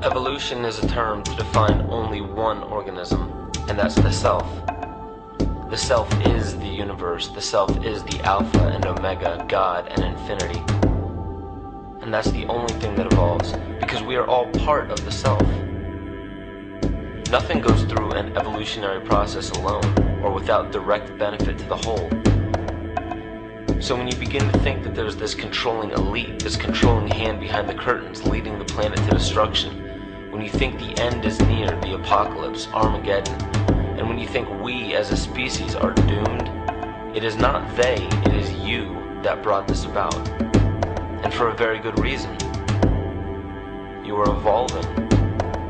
Evolution is a term to define only one organism, and that's the self. The self is the universe, the self is the alpha and omega, God and infinity. And that's the only thing that evolves, because we are all part of the self. Nothing goes through an evolutionary process alone, or without direct benefit to the whole. So when you begin to think that there's this controlling elite, this controlling hand behind the curtains leading the planet to destruction, when you think the end is near, the apocalypse, Armageddon, and when you think we as a species are doomed, it is not they, it is you that brought this about. And for a very good reason. You are evolving.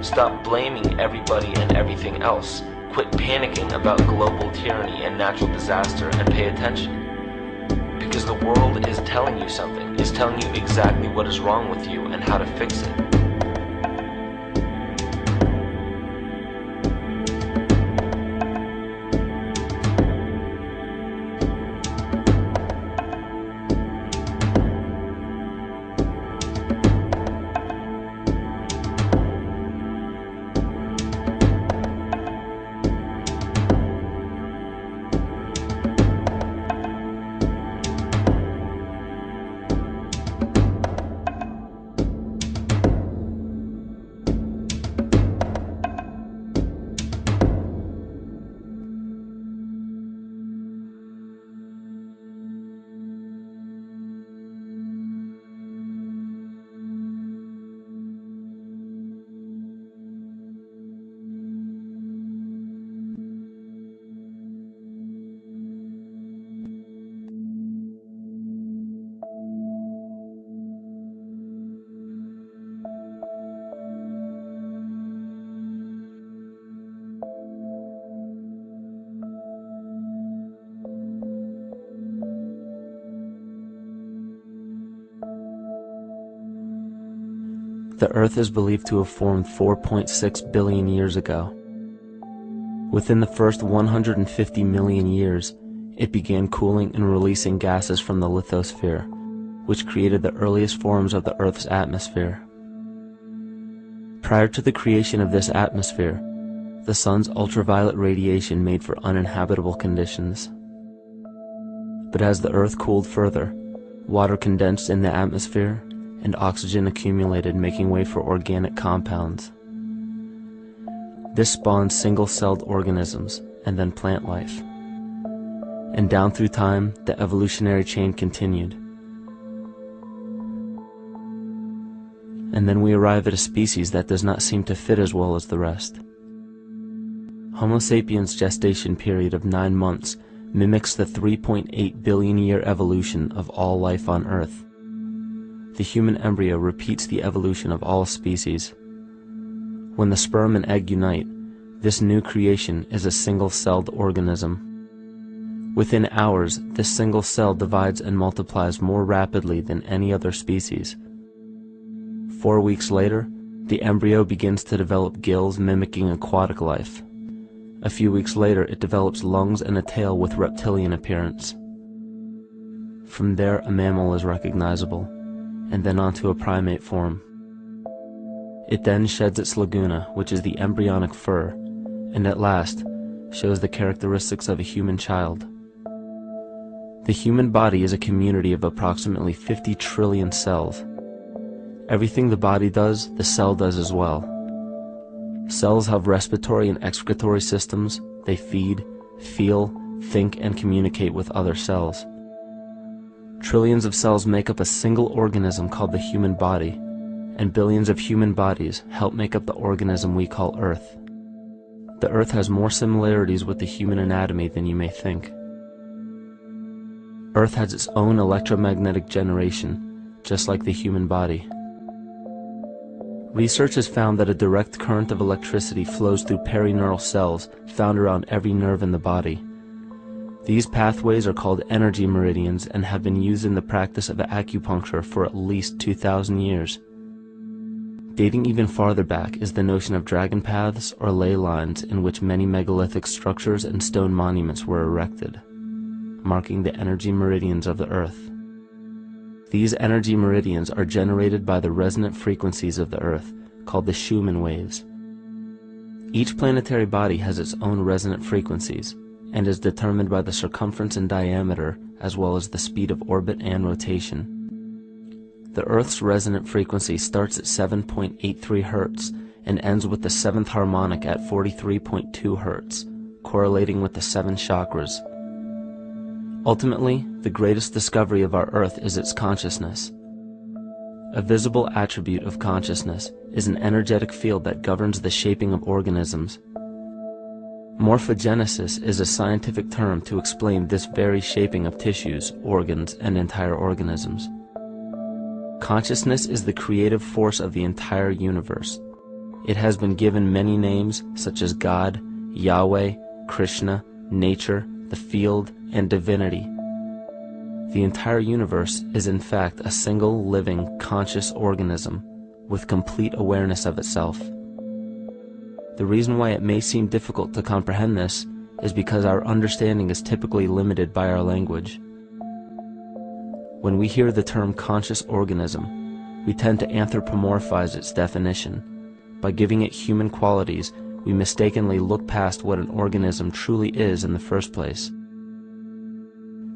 Stop blaming everybody and everything else. Quit panicking about global tyranny and natural disaster and pay attention. Because the world is telling you something, is telling you exactly what is wrong with you and how to fix it. The Earth is believed to have formed 4.6 billion years ago. Within the first 150 million years, it began cooling and releasing gases from the lithosphere, which created the earliest forms of the Earth's atmosphere. Prior to the creation of this atmosphere, the sun's ultraviolet radiation made for uninhabitable conditions. But as the Earth cooled further, water condensed in the atmosphere, and oxygen accumulated, making way for organic compounds. This spawned single-celled organisms, and then plant life. And down through time, the evolutionary chain continued. And then we arrive at a species that does not seem to fit as well as the rest. Homo sapiens' gestation period of 9 months mimics the 3.8 billion year evolution of all life on Earth. The human embryo repeats the evolution of all species. When the sperm and egg unite, this new creation is a single-celled organism. Within hours, this single cell divides and multiplies more rapidly than any other species. 4 weeks later, the embryo begins to develop gills mimicking aquatic life. A few weeks later, it develops lungs and a tail with reptilian appearance. From there, a mammal is recognizable, and then onto a primate form. It then sheds its laguna, which is the embryonic fur, and at last shows the characteristics of a human child. The human body is a community of approximately 50 trillion cells. Everything the body does, the cell does as well. Cells have respiratory and excretory systems. They feed, feel, think, and communicate with other cells. Trillions of cells make up a single organism called the human body, and billions of human bodies help make up the organism we call Earth. The Earth has more similarities with the human anatomy than you may think. Earth has its own electromagnetic generation, just like the human body. Research has found that a direct current of electricity flows through perineural cells found around every nerve in the body. These pathways are called energy meridians and have been used in the practice of acupuncture for at least 2,000 years. Dating even farther back is the notion of dragon paths or ley lines in which many megalithic structures and stone monuments were erected, marking the energy meridians of the Earth. These energy meridians are generated by the resonant frequencies of the Earth, called the Schumann waves. Each planetary body has its own resonant frequencies and is determined by the circumference and diameter as well as the speed of orbit and rotation. The Earth's resonant frequency starts at 7.83 Hz and ends with the 7th harmonic at 43.2 Hz, correlating with the 7 chakras. Ultimately, the greatest discovery of our Earth is its consciousness. A visible attribute of consciousness is an energetic field that governs the shaping of organisms. Morphogenesis is a scientific term to explain this very shaping of tissues, organs, and entire organisms. Consciousness is the creative force of the entire universe. It has been given many names such as God, Yahweh, Krishna, nature, the field, and divinity. The entire universe is in fact a single living, conscious organism with complete awareness of itself. The reason why it may seem difficult to comprehend this is because our understanding is typically limited by our language. When we hear the term conscious organism, we tend to anthropomorphize its definition. By giving it human qualities, we mistakenly look past what an organism truly is in the first place.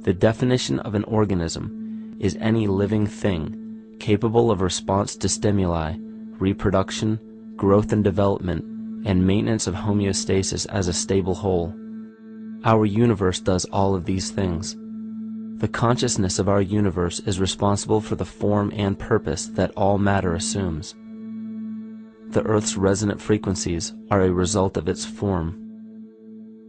The definition of an organism is any living thing capable of response to stimuli, reproduction, growth and development, and maintenance of homeostasis as a stable whole. Our universe does all of these things. The consciousness of our universe is responsible for the form and purpose that all matter assumes. The Earth's resonant frequencies are a result of its form.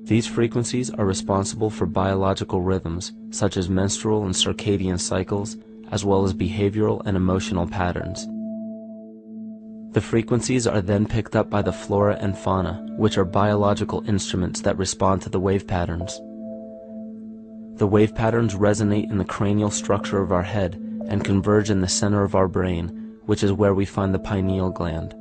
These frequencies are responsible for biological rhythms, such as menstrual and circadian cycles, as well as behavioral and emotional patterns. The frequencies are then picked up by the flora and fauna, which are biological instruments that respond to the wave patterns. The wave patterns resonate in the cranial structure of our head and converge in the center of our brain, which is where we find the pineal gland.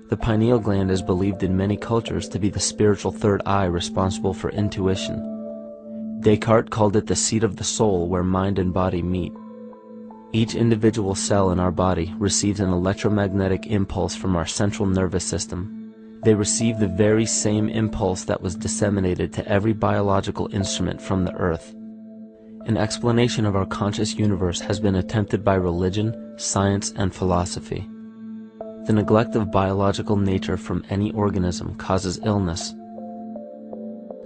The pineal gland is believed in many cultures to be the spiritual third eye responsible for intuition. Descartes called it the seat of the soul where mind and body meet. Each individual cell in our body receives an electromagnetic impulse from our central nervous system. They receive the very same impulse that was disseminated to every biological instrument from the earth. An explanation of our conscious universe has been attempted by religion, science, and philosophy. The neglect of biological nature from any organism causes illness.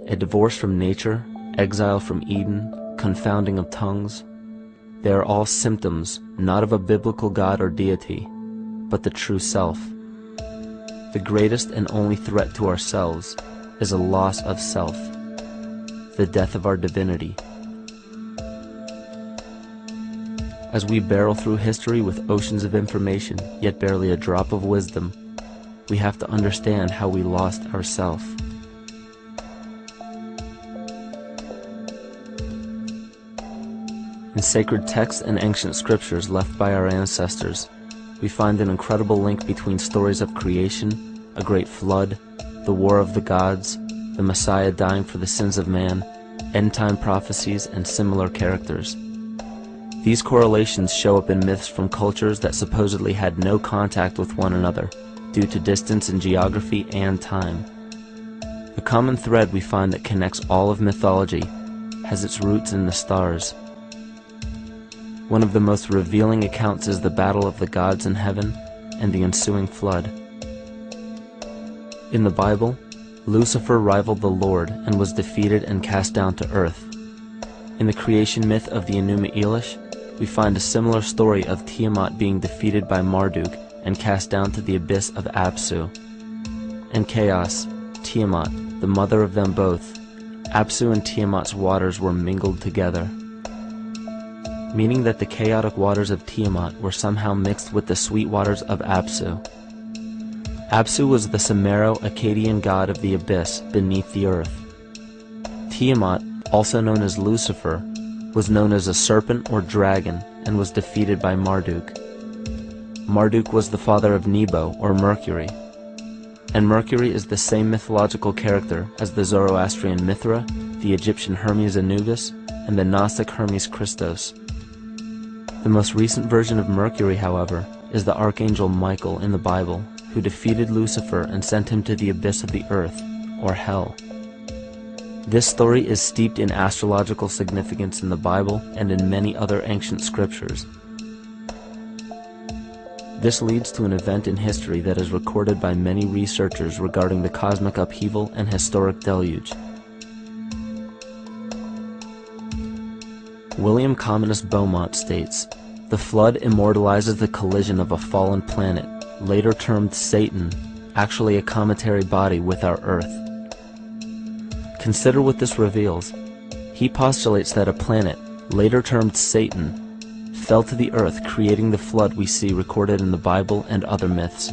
A divorce from nature, exile from Eden, confounding of tongues, they are all symptoms not of a biblical God or deity, but the true self. The greatest and only threat to ourselves is a loss of self, the death of our divinity. As we barrel through history with oceans of information, yet barely a drop of wisdom, we have to understand how we lost ourself. In sacred texts and ancient scriptures left by our ancestors, we find an incredible link between stories of creation, a great flood, the war of the gods, the Messiah dying for the sins of man, end-time prophecies, and similar characters. These correlations show up in myths from cultures that supposedly had no contact with one another, due to distance in geography and time. The common thread we find that connects all of mythology has its roots in the stars. One of the most revealing accounts is the battle of the gods in heaven and the ensuing flood. In the Bible, Lucifer rivaled the Lord and was defeated and cast down to earth. In the creation myth of the Enuma Elish, we find a similar story of Tiamat being defeated by Marduk and cast down to the abyss of Apsu. In Chaos, Tiamat, the mother of them both, Apsu and Tiamat's waters were mingled together, meaning that the chaotic waters of Tiamat were somehow mixed with the sweet waters of Apsu. Apsu was the Sumero-Akkadian god of the abyss beneath the earth. Tiamat, also known as Lucifer, was known as a serpent or dragon and was defeated by Marduk. Marduk was the father of Nebo or Mercury, and Mercury is the same mythological character as the Zoroastrian Mithra, the Egyptian Hermes Anubis, and the Gnostic Hermes Christos. The most recent version of Mercury, however, is the archangel Michael in the Bible, who defeated Lucifer and sent him to the abyss of the earth, or hell. This story is steeped in astrological significance in the Bible and in many other ancient scriptures. This leads to an event in history that is recorded by many researchers regarding the cosmic upheaval and historic deluge. William Commonus Beaumont states, "The flood immortalizes the collision of a fallen planet, later termed Satan, actually a cometary body with our Earth." Consider what this reveals. He postulates that a planet, later termed Satan, fell to the earth, creating the flood we see recorded in the Bible and other myths.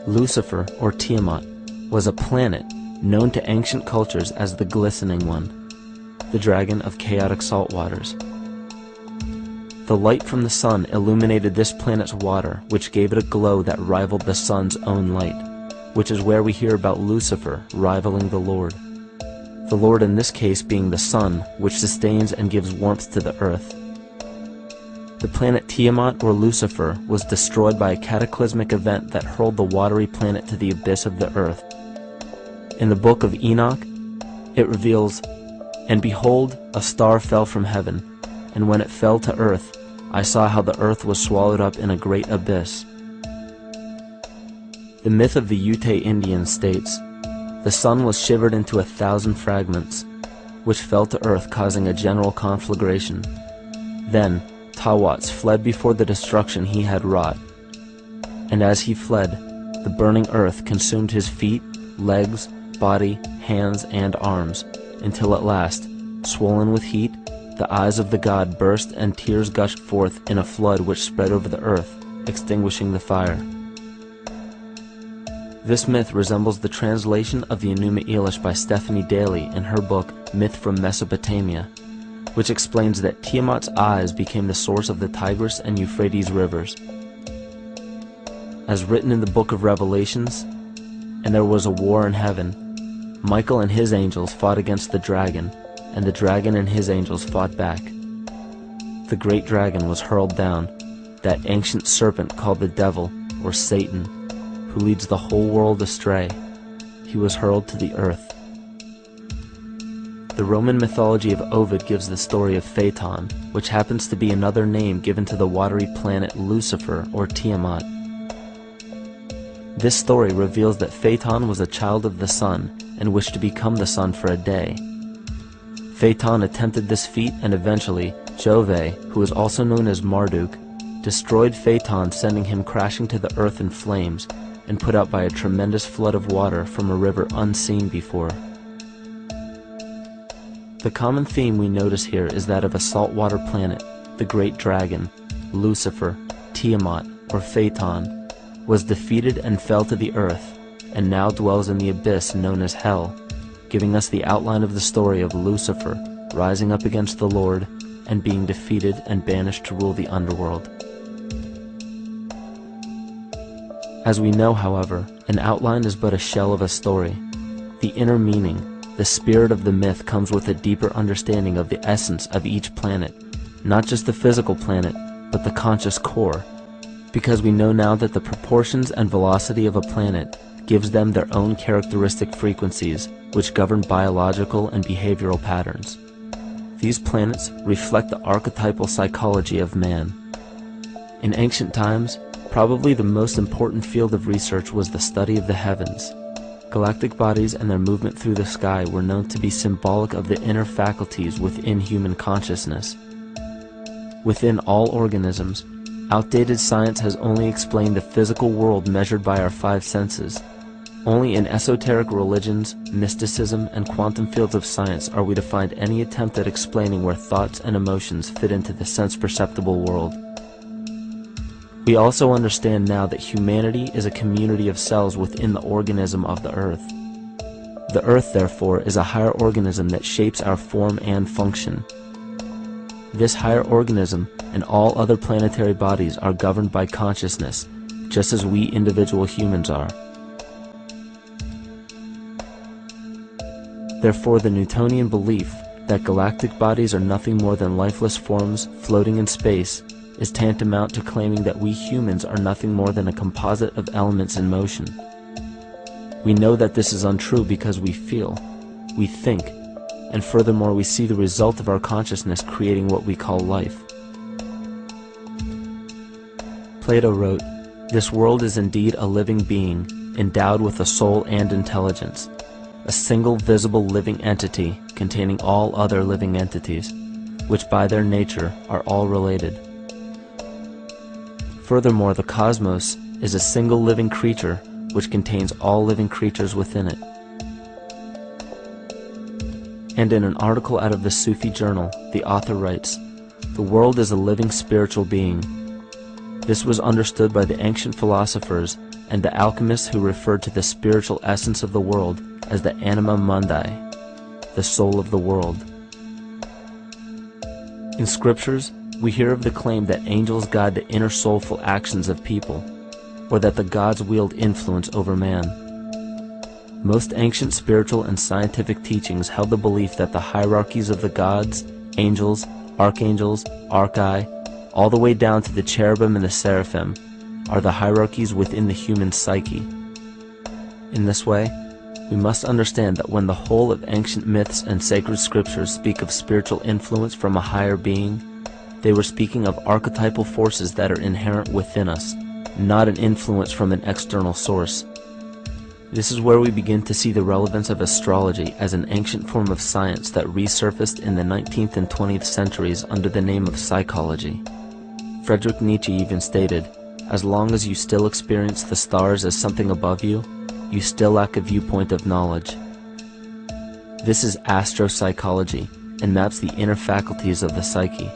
Lucifer, or Tiamat, was a planet known to ancient cultures as the Glistening One, the dragon of chaotic salt waters. The light from the sun illuminated this planet's water, which gave it a glow that rivaled the sun's own light, which is where we hear about Lucifer rivaling the Lord. The Lord in this case being the sun, which sustains and gives warmth to the earth. The planet Tiamat, or Lucifer, was destroyed by a cataclysmic event that hurled the watery planet to the abyss of the earth. In the book of Enoch, it reveals, "And behold, a star fell from heaven, and when it fell to earth, I saw how the earth was swallowed up in a great abyss." The myth of the Ute Indians states, "The sun was shivered into 1,000 fragments, which fell to earth, causing a general conflagration. Then Tawats fled before the destruction he had wrought. And as he fled, the burning earth consumed his feet, legs, body, hands, and arms, until at last, swollen with heat, the eyes of the god burst and tears gushed forth in a flood which spread over the earth, extinguishing the fire." This myth resembles the translation of the Enuma Elish by Stephanie Daly in her book Myth from Mesopotamia, which explains that Tiamat's eyes became the source of the Tigris and Euphrates rivers. As written in the book of Revelations, "And there was a war in heaven. Michael and his angels fought against the dragon, and the dragon and his angels fought back. The great dragon was hurled down, that ancient serpent called the devil, or Satan, who leads the whole world astray. He was hurled to the earth." The Roman mythology of Ovid gives the story of Phaeton, which happens to be another name given to the watery planet Lucifer, or Tiamat. This story reveals that Phaeton was a child of the sun and wished to become the sun for a day. Phaeton attempted this feat, and eventually Jove, who is also known as Marduk, destroyed Phaeton, sending him crashing to the earth in flames and put out by a tremendous flood of water from a river unseen before. The common theme we notice here is that of a saltwater planet, the great dragon, Lucifer, Tiamat, or Phaeton, was defeated and fell to the earth, and now dwells in the abyss known as hell, giving us the outline of the story of Lucifer rising up against the Lord and being defeated and banished to rule the underworld. As we know, however, an outline is but a shell of a story. The inner meaning, the spirit of the myth, comes with a deeper understanding of the essence of each planet, not just the physical planet, but the conscious core, because we know now that the proportions and velocity of a planet gives them their own characteristic frequencies, which govern biological and behavioral patterns. These planets reflect the archetypal psychology of man. In ancient times, probably the most important field of research was the study of the heavens. Galactic bodies and their movement through the sky were known to be symbolic of the inner faculties within human consciousness. Within all organisms, outdated science has only explained the physical world measured by our five senses. Only in esoteric religions, mysticism, and quantum fields of science are we to find any attempt at explaining where thoughts and emotions fit into the sense-perceptible world. We also understand now that humanity is a community of cells within the organism of the Earth. The Earth, therefore, is a higher organism that shapes our form and function. This higher organism and all other planetary bodies are governed by consciousness, just as we individual humans are. Therefore, the Newtonian belief that galactic bodies are nothing more than lifeless forms floating in space is tantamount to claiming that we humans are nothing more than a composite of elements in motion. We know that this is untrue because we feel, we think, and furthermore we see the result of our consciousness creating what we call life. Plato wrote, "This world is indeed a living being, endowed with a soul and intelligence, a single visible living entity containing all other living entities, which by their nature are all related." Furthermore, the cosmos is a single living creature which contains all living creatures within it. And in an article out of the Sufi journal, the author writes, "The world is a living spiritual being." This was understood by the ancient philosophers and the alchemists who referred to the spiritual essence of the world as the anima mundi, the soul of the world. In scriptures, we hear of the claim that angels guide the inner soulful actions of people, or that the gods wield influence over man. Most ancient spiritual and scientific teachings held the belief that the hierarchies of the gods, angels, archangels, archai, all the way down to the cherubim and the seraphim, are the hierarchies within the human psyche. In this way, we must understand that when the whole of ancient myths and sacred scriptures speak of spiritual influence from a higher being, they were speaking of archetypal forces that are inherent within us, not an influence from an external source. This is where we begin to see the relevance of astrology as an ancient form of science that resurfaced in the 19th and 20th centuries under the name of psychology. Friedrich Nietzsche even stated, "As long as you still experience the stars as something above you, you still lack a viewpoint of knowledge." This is astropsychology and maps the inner faculties of the psyche.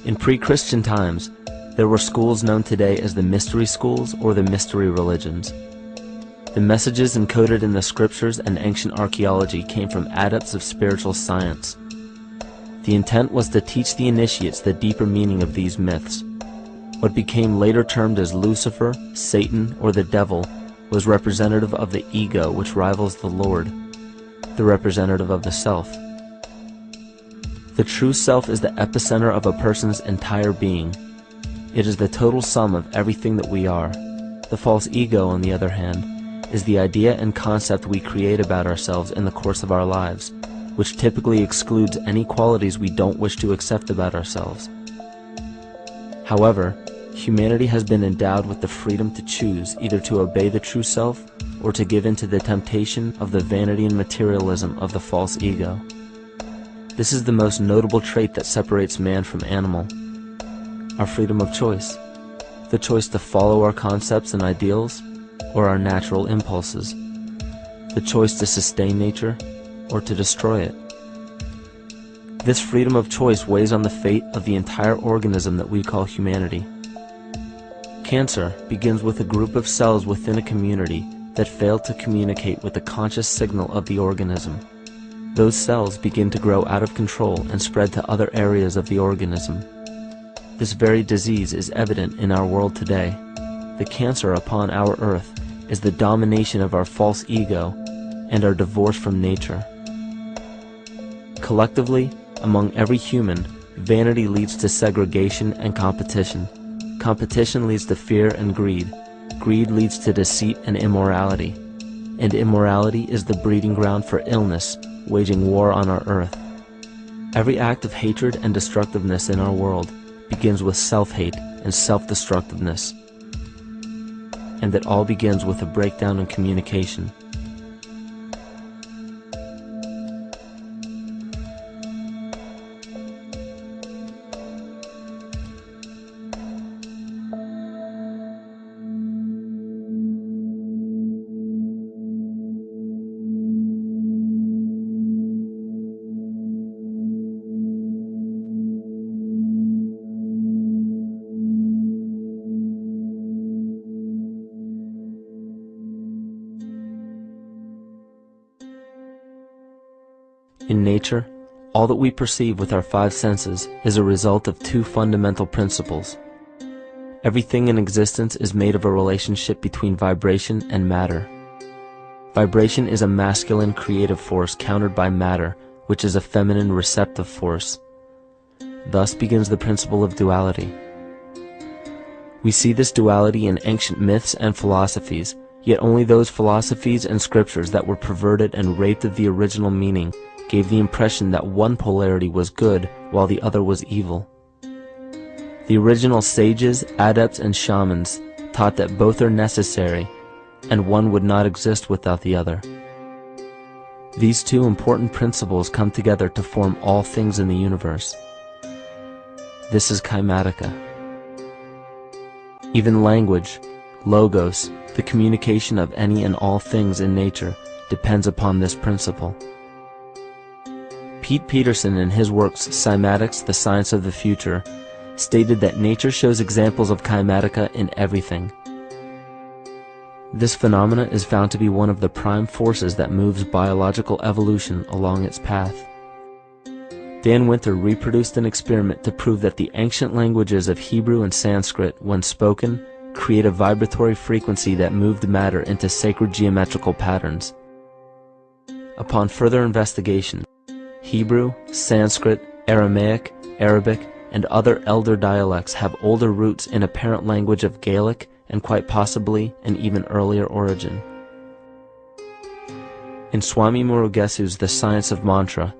In pre-Christian times, there were schools known today as the mystery schools or the mystery religions. The messages encoded in the scriptures and ancient archaeology came from adepts of spiritual science. The intent was to teach the initiates the deeper meaning of these myths. What became later termed as Lucifer, Satan, or the devil was representative of the ego, which rivals the Lord, the representative of the self. The true self is the epicenter of a person's entire being. It is the total sum of everything that we are. The false ego, on the other hand, is the idea and concept we create about ourselves in the course of our lives, which typically excludes any qualities we don't wish to accept about ourselves. However, humanity has been endowed with the freedom to choose either to obey the true self or to give in to the temptation of the vanity and materialism of the false ego. This is the most notable trait that separates man from animal: our freedom of choice, the choice to follow our concepts and ideals or our natural impulses, the choice to sustain nature or to destroy it. This freedom of choice weighs on the fate of the entire organism that we call humanity. Cancer begins with a group of cells within a community that fail to communicate with the conscious signal of the organism. Those cells begin to grow out of control and spread to other areas of the organism. This very disease is evident in our world today. The cancer upon our earth is the domination of our false ego and our divorce from nature. Collectively, among every human, vanity leads to segregation and competition. Competition leads to fear and greed. Greed leads to deceit and immorality. And immorality is the breeding ground for illness, waging war on our earth. Every act of hatred and destructiveness in our world begins with self-hate and self-destructiveness. And it all begins with a breakdown in communication. In nature, all that we perceive with our five senses is a result of two fundamental principles. Everything in existence is made of a relationship between vibration and matter. Vibration is a masculine creative force countered by matter, which is a feminine receptive force. Thus begins the principle of duality. We see this duality in ancient myths and philosophies, yet only those philosophies and scriptures that were perverted and raped of the original meaning gave the impression that one polarity was good while the other was evil. The original sages, adepts, and shamans taught that both are necessary, and one would not exist without the other. These two important principles come together to form all things in the universe. This is kymatica. Even language, logos, the communication of any and all things in nature, depends upon this principle. Pete Peterson, in his works Cymatics, the Science of the Future, stated that nature shows examples of kymatica in everything. This phenomena is found to be one of the prime forces that moves biological evolution along its path. Dan Winter reproduced an experiment to prove that the ancient languages of Hebrew and Sanskrit, when spoken, create a vibratory frequency that moved matter into sacred geometrical patterns. Upon further investigation, Hebrew, Sanskrit, Aramaic, Arabic, and other elder dialects have older roots in a parent language of Gaelic and quite possibly an even earlier origin. In Swami Murugesu's The Science of Mantra,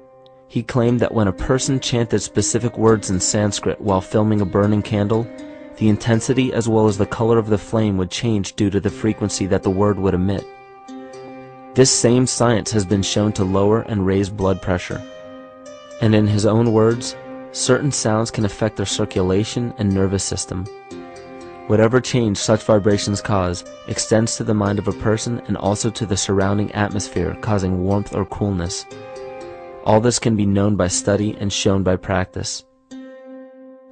he claimed that when a person chanted specific words in Sanskrit while filming a burning candle, the intensity as well as the color of the flame would change due to the frequency that the word would emit. This same science has been shown to lower and raise blood pressure. And in his own words, certain sounds can affect their circulation and nervous system. Whatever change such vibrations cause extends to the mind of a person and also to the surrounding atmosphere, causing warmth or coolness. All this can be known by study and shown by practice.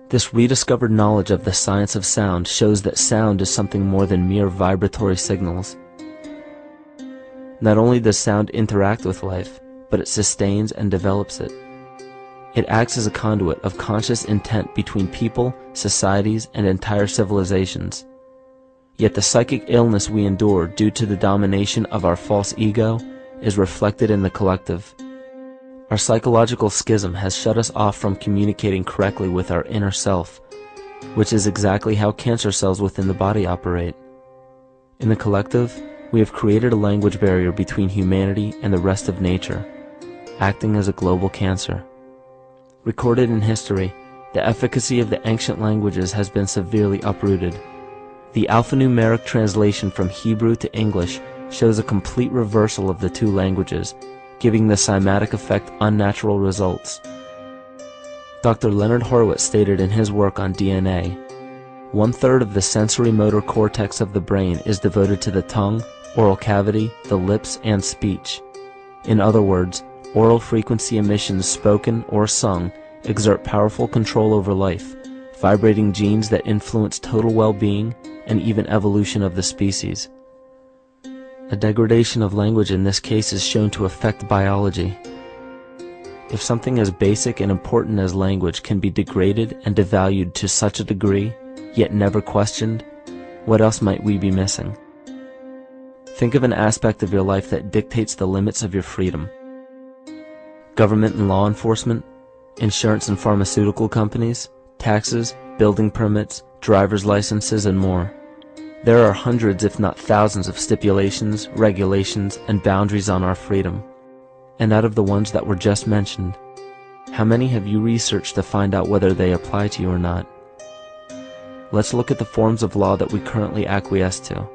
This rediscovered knowledge of the science of sound shows that sound is something more than mere vibratory signals. Not only does sound interact with life, but it sustains and develops it. It acts as a conduit of conscious intent between people, societies, and entire civilizations. Yet the psychic illness we endure due to the domination of our false ego is reflected in the collective. Our psychological schism has shut us off from communicating correctly with our inner self, which is exactly how cancer cells within the body operate. In the collective, we have created a language barrier between humanity and the rest of nature, acting as a global cancer. Recorded in history, the efficacy of the ancient languages has been severely uprooted. The alphanumeric translation from Hebrew to English shows a complete reversal of the two languages, giving the cymatic effect unnatural results. Dr. Leonard Horowitz stated in his work on DNA, 1/3 of the sensory motor cortex of the brain is devoted to the tongue, oral cavity, the lips, and speech. In other words, oral frequency emissions spoken or sung exert powerful control over life, vibrating genes that influence total well-being and even evolution of the species. A degradation of language in this case is shown to affect biology. If something as basic and important as language can be degraded and devalued to such a degree, yet never questioned, what else might we be missing? Think of an aspect of your life that dictates the limits of your freedom. Government and law enforcement, insurance and pharmaceutical companies, taxes, building permits, driver's licenses, and more. There are hundreds if not thousands of stipulations, regulations, and boundaries on our freedom. And out of the ones that were just mentioned, how many have you researched to find out whether they apply to you or not? Let's look at the forms of law that we currently acquiesce to.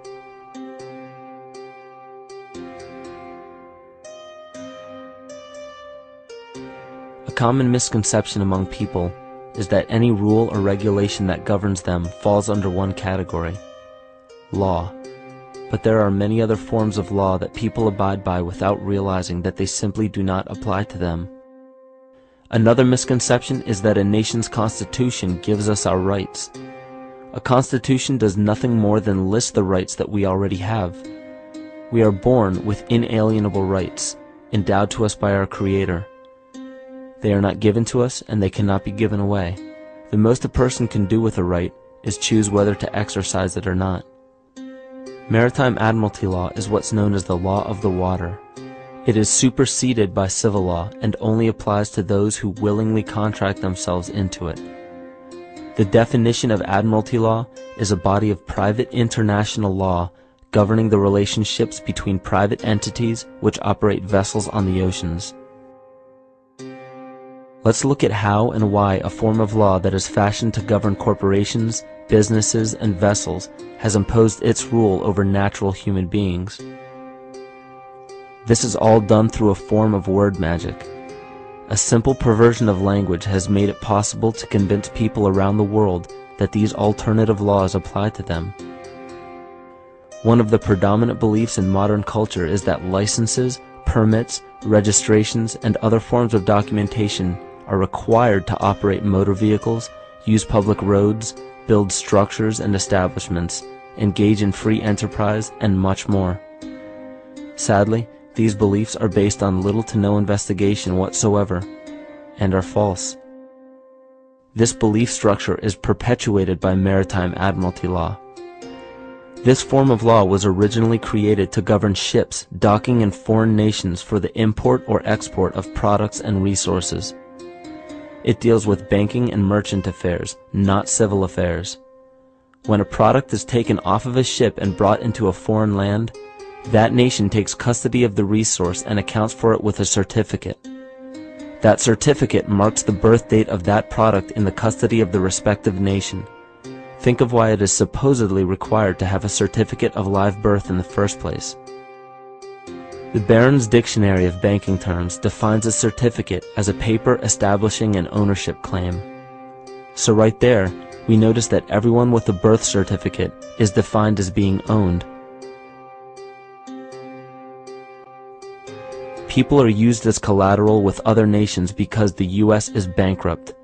A common misconception among people is that any rule or regulation that governs them falls under one category: law. But there are many other forms of law that people abide by without realizing that they simply do not apply to them. Another misconception is that a nation's constitution gives us our rights. A constitution does nothing more than list the rights that we already have. We are born with inalienable rights, endowed to us by our Creator. They are not given to us, and they cannot be given away. The most a person can do with a right is choose whether to exercise it or not. Maritime admiralty law is what's known as the law of the water. It is superseded by civil law and only applies to those who willingly contract themselves into it. The definition of admiralty law is a body of private international law governing the relationships between private entities which operate vessels on the oceans. Let's look at how and why a form of law that is fashioned to govern corporations, businesses, and vessels has imposed its rule over natural human beings. This is all done through a form of word magic. A simple perversion of language has made it possible to convince people around the world that these alternative laws apply to them. One of the predominant beliefs in modern culture is that licenses, permits, registrations, and other forms of documentation are required to operate motor vehicles, use public roads, build structures and establishments, engage in free enterprise, and much more. Sadly, these beliefs are based on little to no investigation whatsoever, and are false. This belief structure is perpetuated by maritime admiralty law. This form of law was originally created to govern ships docking in foreign nations for the import or export of products and resources. It deals with banking and merchant affairs, not civil affairs. When a product is taken off of a ship and brought into a foreign land, that nation takes custody of the resource and accounts for it with a certificate. That certificate marks the birth date of that product in the custody of the respective nation. Think of why it is supposedly required to have a certificate of live birth in the first place. The Barron's Dictionary of Banking Terms defines a certificate as a paper establishing an ownership claim. So right there, we notice that everyone with a birth certificate is defined as being owned. People are used as collateral with other nations because the U.S. is bankrupt.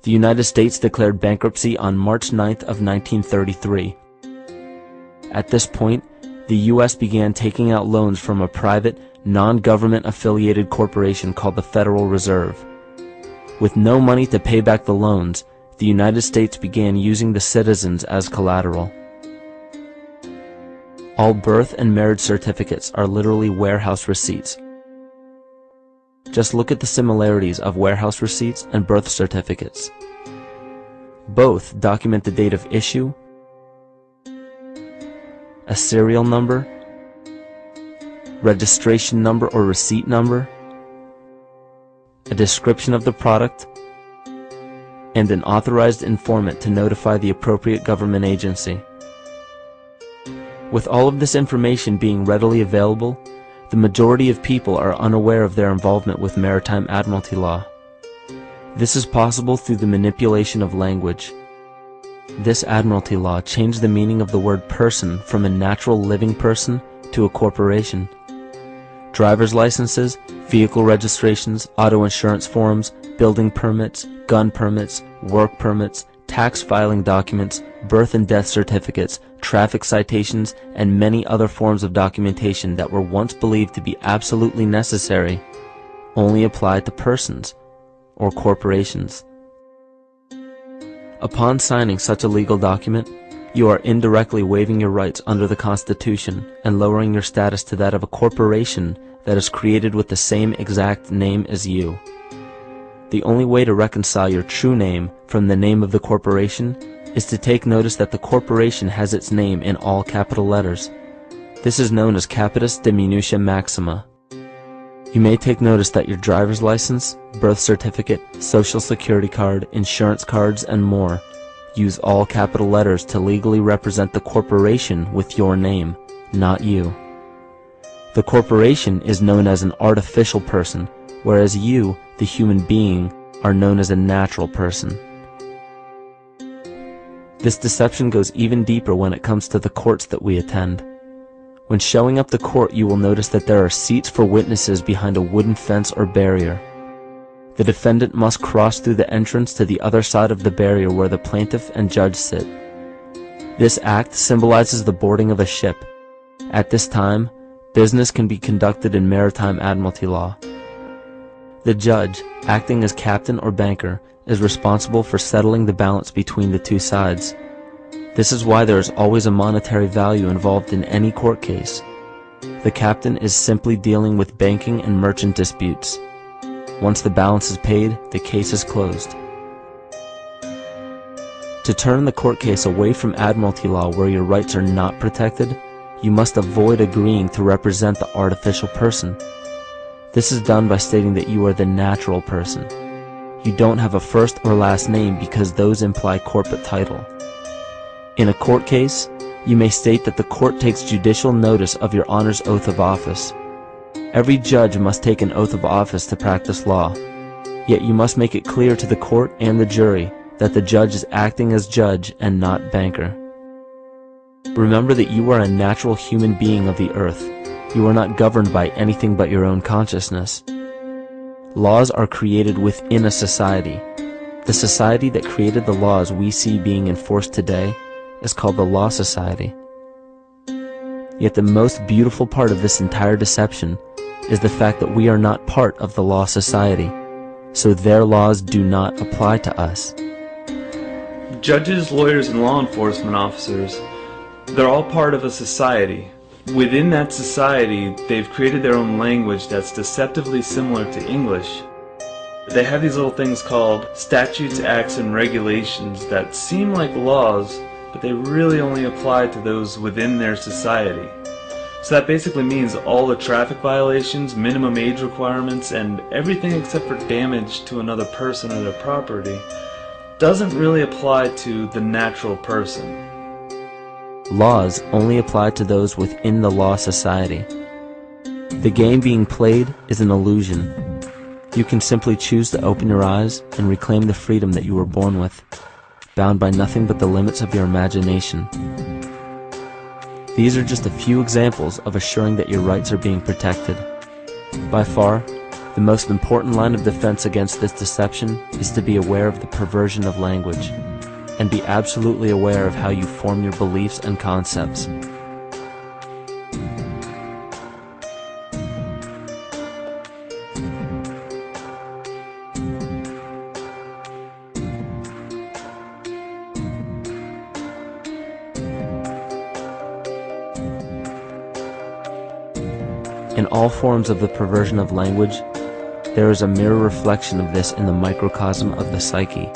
The United States declared bankruptcy on March 9th of 1933. At this point, the U.S. began taking out loans from a private, non-government affiliated corporation called the Federal Reserve. With no money to pay back the loans, the United States began using the citizens as collateral. All birth and marriage certificates are literally warehouse receipts. Just look at the similarities of warehouse receipts and birth certificates. Both document the date of issue, a serial number, registration number or receipt number, a description of the product, and an authorized informant to notify the appropriate government agency. With all of this information being readily available, the majority of people are unaware of their involvement with maritime admiralty law. This is possible through the manipulation of language. This admiralty law changed the meaning of the word person from a natural living person to a corporation. Driver's licenses, vehicle registrations, auto insurance forms, building permits, gun permits, work permits, tax filing documents, birth and death certificates, traffic citations, and many other forms of documentation that were once believed to be absolutely necessary only apply to persons or corporations. Upon signing such a legal document, you are indirectly waiving your rights under the Constitution and lowering your status to that of a corporation that is created with the same exact name as you. The only way to reconcile your true name from the name of the corporation is to take notice that the corporation has its name in all capital letters. This is known as capitis diminutia maxima. You may take notice that your driver's license, birth certificate, social security card, insurance cards, and more use all capital letters to legally represent the corporation with your name, not you. The corporation is known as an artificial person, whereas you, the human being, are known as a natural person. This deception goes even deeper when it comes to the courts that we attend. When showing up to court, you will notice that there are seats for witnesses behind a wooden fence or barrier. The defendant must cross through the entrance to the other side of the barrier where the plaintiff and judge sit. This act symbolizes the boarding of a ship. At this time, business can be conducted in maritime admiralty law. The judge, acting as captain or banker, is responsible for settling the balance between the two sides. This is why there is always a monetary value involved in any court case. The captain is simply dealing with banking and merchant disputes. Once the balance is paid, the case is closed. To turn the court case away from admiralty law where your rights are not protected, you must avoid agreeing to represent the artificial person. This is done by stating that you are the natural person. You don't have a first or last name because those imply corporate title. In a court case, you may state that the court takes judicial notice of your honor's oath of office. Every judge must take an oath of office to practice law, yet you must make it clear to the court and the jury that the judge is acting as judge and not banker. Remember that you are a natural human being of the earth. You are not governed by anything but your own consciousness. Laws are created within a society. The society that created the laws we see being enforced today is called the Law Society. Yet the most beautiful part of this entire deception is the fact that we are not part of the Law Society, so their laws do not apply to us. Judges, lawyers, and law enforcement officers, they're all part of a society. Within that society, they've created their own language that's deceptively similar to English. They have these little things called statutes, acts, and regulations that seem like laws, but they really only apply to those within their society. So that basically means all the traffic violations, minimum age requirements, and everything except for damage to another person or their property doesn't really apply to the natural person. Laws only apply to those within the Law Society. The game being played is an illusion. You can simply choose to open your eyes and reclaim the freedom that you were born with, bound by nothing but the limits of your imagination. These are just a few examples of assuring that your rights are being protected. By far, the most important line of defense against this deception is to be aware of the perversion of language, and be absolutely aware of how you form your beliefs and concepts. In all forms of the perversion of language, there is a mirror reflection of this in the microcosm of the psyche.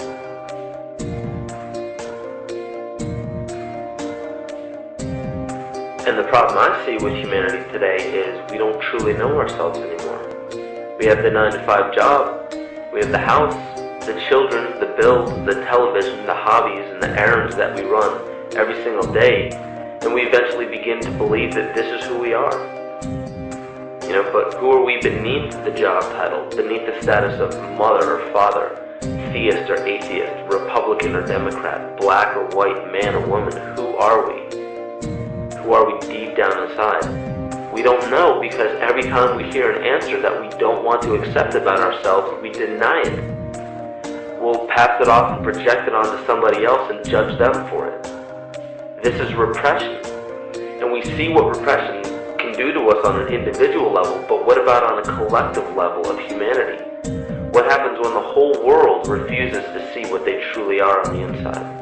And the problem I see with humanity today is we don't truly know ourselves anymore. We have the 9-to-5 job, we have the house, the children, the bills, the television, the hobbies, and the errands that we run every single day, and we eventually begin to believe that this is who we are. But who are we beneath the job title, beneath the status of mother or father, theist or atheist, Republican or Democrat, black or white, man or woman? Who are we? Who are we deep down inside? We don't know, because every time we hear an answer that we don't want to accept about ourselves, we deny it. We'll pass it off and project it onto somebody else and judge them for it. This is repression. And we see what repression can do to us on an individual level, but what about on a collective level of humanity? What happens when the whole world refuses to see what they truly are on the inside?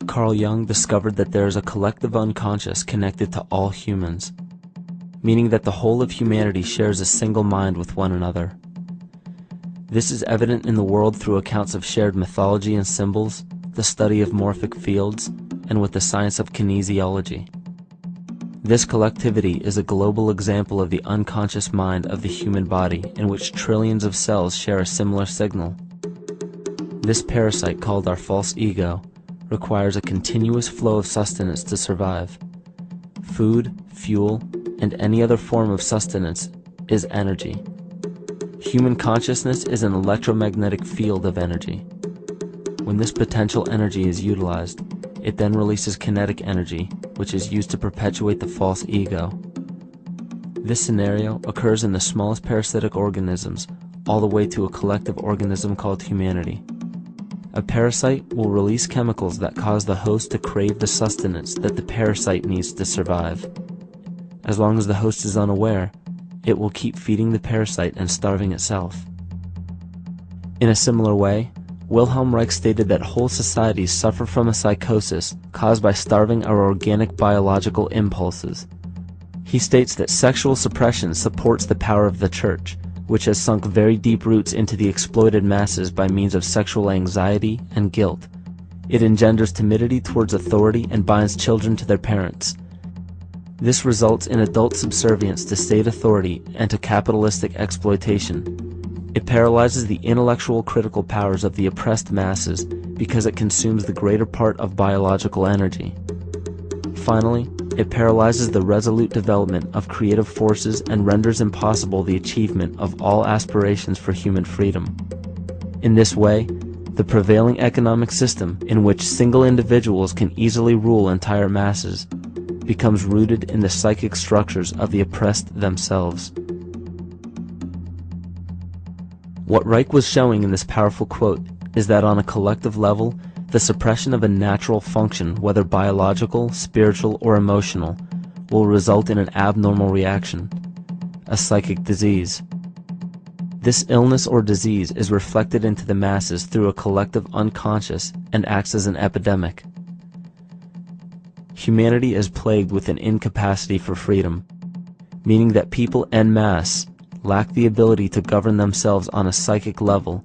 Carl Jung discovered that there is a collective unconscious connected to all humans, meaning that the whole of humanity shares a single mind with one another. This is evident in the world through accounts of shared mythology and symbols, the study of morphic fields, and with the science of kinesiology. This collectivity is a global example of the unconscious mind of the human body, in which trillions of cells share a similar signal. This parasite, called our false ego, requires a continuous flow of sustenance to survive. Food, fuel, and any other form of sustenance is energy. Human consciousness is an electromagnetic field of energy. When this potential energy is utilized, it then releases kinetic energy, which is used to perpetuate the false ego. This scenario occurs in the smallest parasitic organisms, all the way to a collective organism called humanity. A parasite will release chemicals that cause the host to crave the sustenance that the parasite needs to survive. As long as the host is unaware, it will keep feeding the parasite and starving itself. In a similar way, Wilhelm Reich stated that whole societies suffer from a psychosis caused by starving our organic biological impulses. He states that sexual suppression supports the power of the church, which has sunk very deep roots into the exploited masses by means of sexual anxiety and guilt. It engenders timidity towards authority and binds children to their parents. This results in adult subservience to state authority and to capitalistic exploitation. It paralyzes the intellectual critical powers of the oppressed masses because it consumes the greater part of biological energy. Finally, it paralyzes the resolute development of creative forces and renders impossible the achievement of all aspirations for human freedom. In this way, the prevailing economic system, in which single individuals can easily rule entire masses, becomes rooted in the psychic structures of the oppressed themselves. What Reich was showing in this powerful quote is that on a collective level, the suppression of a natural function, whether biological, spiritual, or emotional, will result in an abnormal reaction, a psychic disease. This illness or disease is reflected into the masses through a collective unconscious and acts as an epidemic. Humanity is plagued with an incapacity for freedom, meaning that people en masse lack the ability to govern themselves on a psychic level,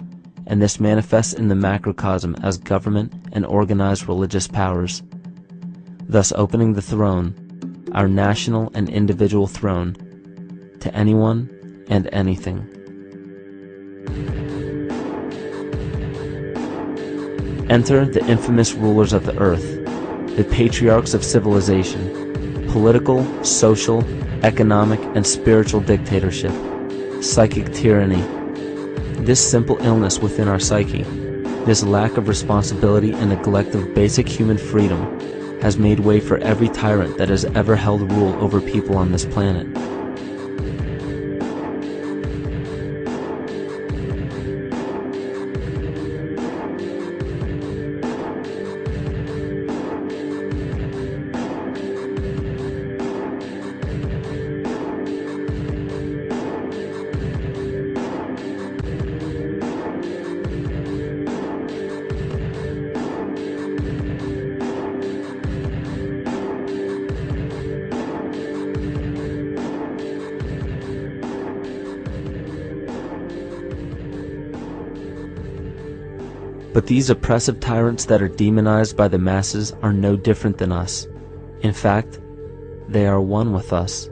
and this manifests in the macrocosm as government and organized religious powers, thus opening the throne, our national and individual throne, to anyone and anything. Enter the infamous rulers of the earth, the patriarchs of civilization, political, social, economic, and spiritual dictatorship, psychic tyranny. This simple illness within our psyche, this lack of responsibility and neglect of basic human freedom, has made way for every tyrant that has ever held rule over people on this planet. But these oppressive tyrants that are demonized by the masses are no different than us. In fact, they are one with us.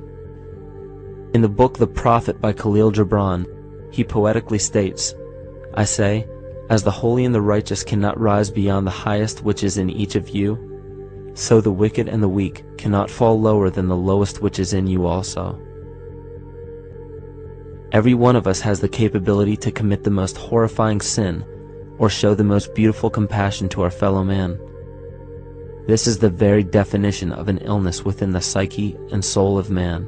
In the book The Prophet by Khalil Gibran, he poetically states, "I say, as the holy and the righteous cannot rise beyond the highest which is in each of you, so the wicked and the weak cannot fall lower than the lowest which is in you also." Every one of us has the capability to commit the most horrifying sin or show the most beautiful compassion to our fellow man. This is the very definition of an illness within the psyche and soul of man.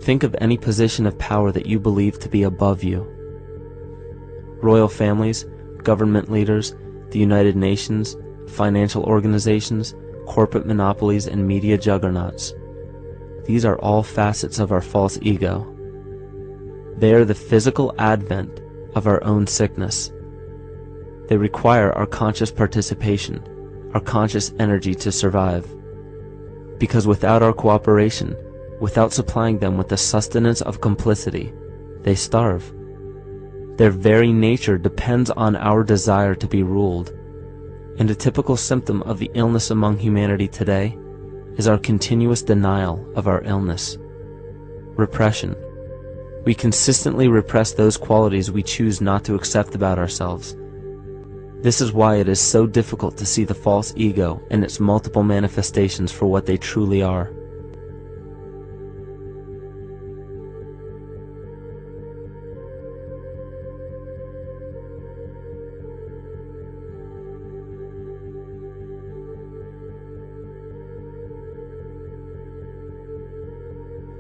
Think of any position of power that you believe to be above you. Royal families, government leaders, the United Nations, financial organizations, corporate monopolies, and media juggernauts. These are all facets of our false ego. They are the physical advent of our own sickness. They require our conscious participation, our conscious energy to survive. Because without our cooperation, without supplying them with the sustenance of complicity, they starve. Their very nature depends on our desire to be ruled, and a typical symptom of the illness among humanity today is our continuous denial of our illness. Repression. We consistently repress those qualities we choose not to accept about ourselves. This is why it is so difficult to see the false ego and its multiple manifestations for what they truly are.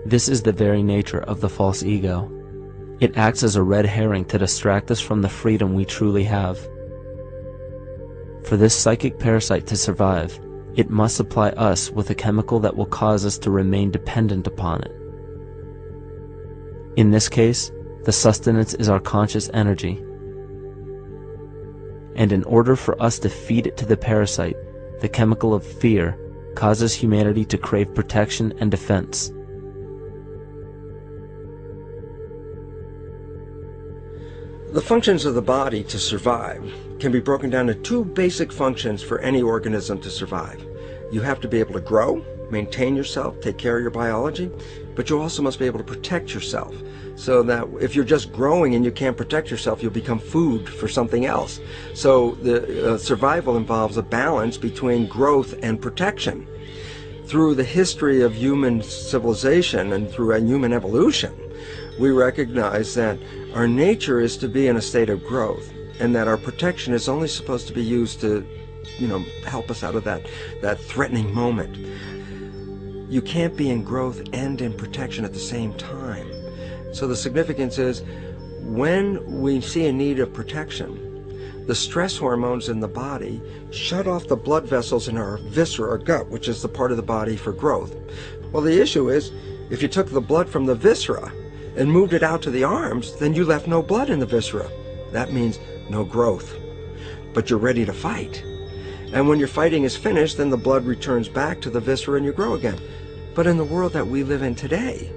This is the very nature of the false ego. It acts as a red herring to distract us from the freedom we truly have. For this psychic parasite to survive, it must supply us with a chemical that will cause us to remain dependent upon it. In this case, the sustenance is our conscious energy. And in order for us to feed it to the parasite, the chemical of fear causes humanity to crave protection and defense. The functions of the body to survive can be broken down to two basic functions for any organism to survive. You have to be able to grow, maintain yourself, take care of your biology, but you also must be able to protect yourself, so that if you're just growing and you can't protect yourself, you'll become food for something else. So the survival involves a balance between growth and protection. Through the history of human civilization and through human evolution, we recognize that our nature is to be in a state of growth, and that our protection is only supposed to be used to, help us out of that threatening moment. You can't be in growth and in protection at the same time. So the significance is, when we see a need of protection, the stress hormones in the body shut off the blood vessels in our viscera or gut, which is the part of the body for growth. Well, the issue is, if you took the blood from the viscera and moved it out to the arms, then you left no blood in the viscera. That means no growth. But you're ready to fight. And when your fighting is finished, then the blood returns back to the viscera and you grow again. But in the world that we live in today,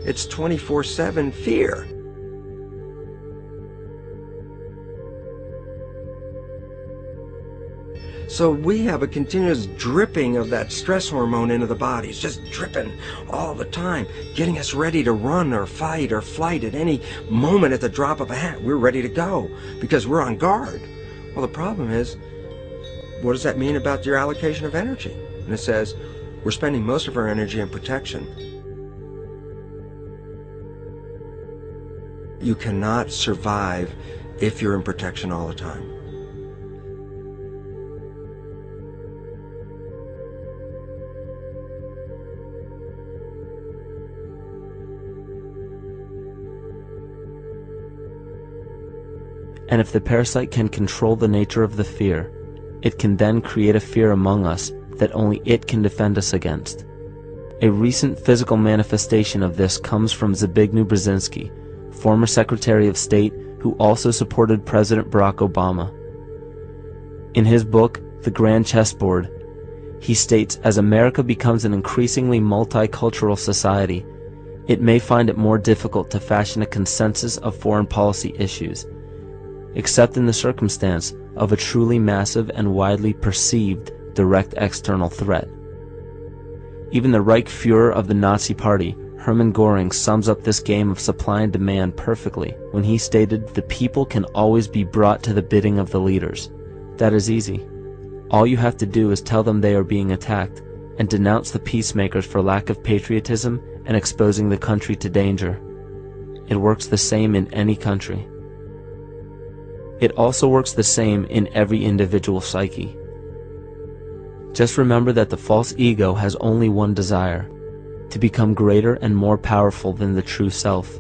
it's 24/7 fear. So we have a continuous dripping of that stress hormone into the body. It's just dripping all the time, getting us ready to run or fight or flight at any moment at the drop of a hat. We're ready to go because we're on guard. Well, the problem is, what does that mean about your allocation of energy? And it says, we're spending most of our energy in protection. You cannot survive if you're in protection all the time. And if the parasite can control the nature of the fear, it can then create a fear among us that only it can defend us against. A recent physical manifestation of this comes from Zbigniew Brzezinski, former Secretary of State who also supported President Barack Obama. In his book, The Grand Chessboard, he states, as America becomes an increasingly multicultural society, it may find it more difficult to fashion a consensus of foreign policy issues, except in the circumstance of a truly massive and widely perceived direct external threat. Even the Reichsfuhrer of the Nazi Party, Hermann Göring, sums up this game of supply and demand perfectly when he stated, "The people can always be brought to the bidding of the leaders." That is easy. All you have to do is tell them they are being attacked and denounce the peacemakers for lack of patriotism and exposing the country to danger. It works the same in any country. It also works the same in every individual psyche. Just remember that the false ego has only one desire: to become greater and more powerful than the true self.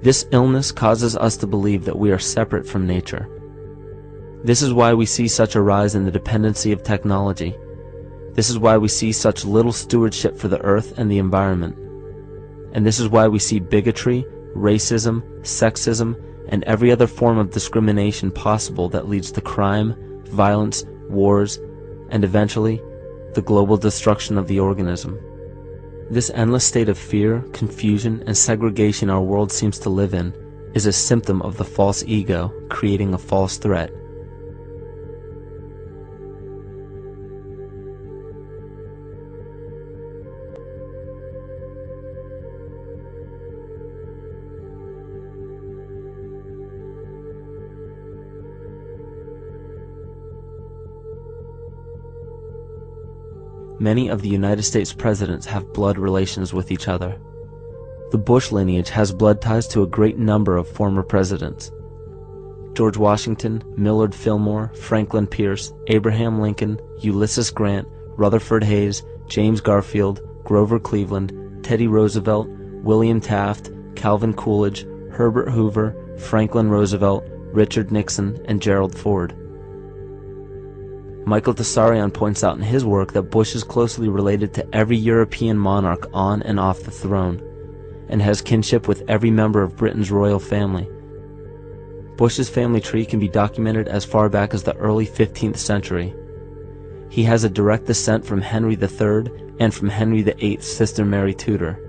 This illness causes us to believe that we are separate from nature. This is why we see such a rise in the dependency of technology. This is why we see such little stewardship for the earth and the environment. And this is why we see bigotry, racism, sexism, and every other form of discrimination possible that leads to crime, violence, wars, and eventually, the global destruction of the organism. This endless state of fear, confusion, and segregation our world seems to live in is a symptom of the false ego creating a false threat. many of the United States presidents have blood relations with each other. The Bush lineage has blood ties to a great number of former presidents. George Washington, Millard Fillmore, Franklin Pierce, Abraham Lincoln, Ulysses Grant, Rutherford Hayes, James Garfield, Grover Cleveland, Teddy Roosevelt, William Taft, Calvin Coolidge, Herbert Hoover, Franklin Roosevelt, Richard Nixon, and Gerald Ford. Michael Tsarion points out in his work that Bush is closely related to every European monarch on and off the throne, and has kinship with every member of Britain's royal family. Bush's family tree can be documented as far back as the early 15th century. He has a direct descent from Henry III and from Henry VIII's sister Mary Tudor.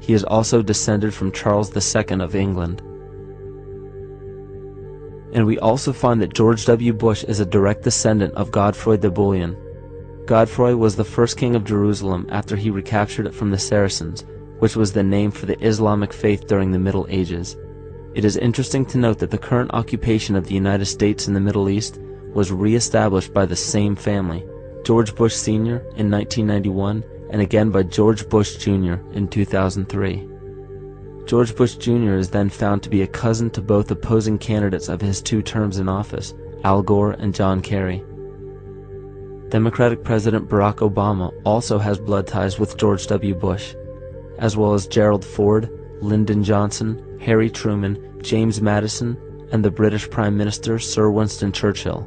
He is also descended from Charles II of England. And we also find that George W. Bush is a direct descendant of Godfrey the Bullion. Godfrey was the first king of Jerusalem after he recaptured it from the Saracens, which was the name for the Islamic faith during the Middle Ages. It is interesting to note that the current occupation of the United States in the Middle East was re-established by the same family, George Bush Sr. in 1991, and again by George Bush Jr. in 2003. George Bush Jr. is then found to be a cousin to both opposing candidates of his 2 terms in office, Al Gore and John Kerry. Democratic President Barack Obama also has blood ties with George W. Bush, as well as Gerald Ford, Lyndon Johnson, Harry Truman, James Madison, and the British Prime Minister Sir Winston Churchill.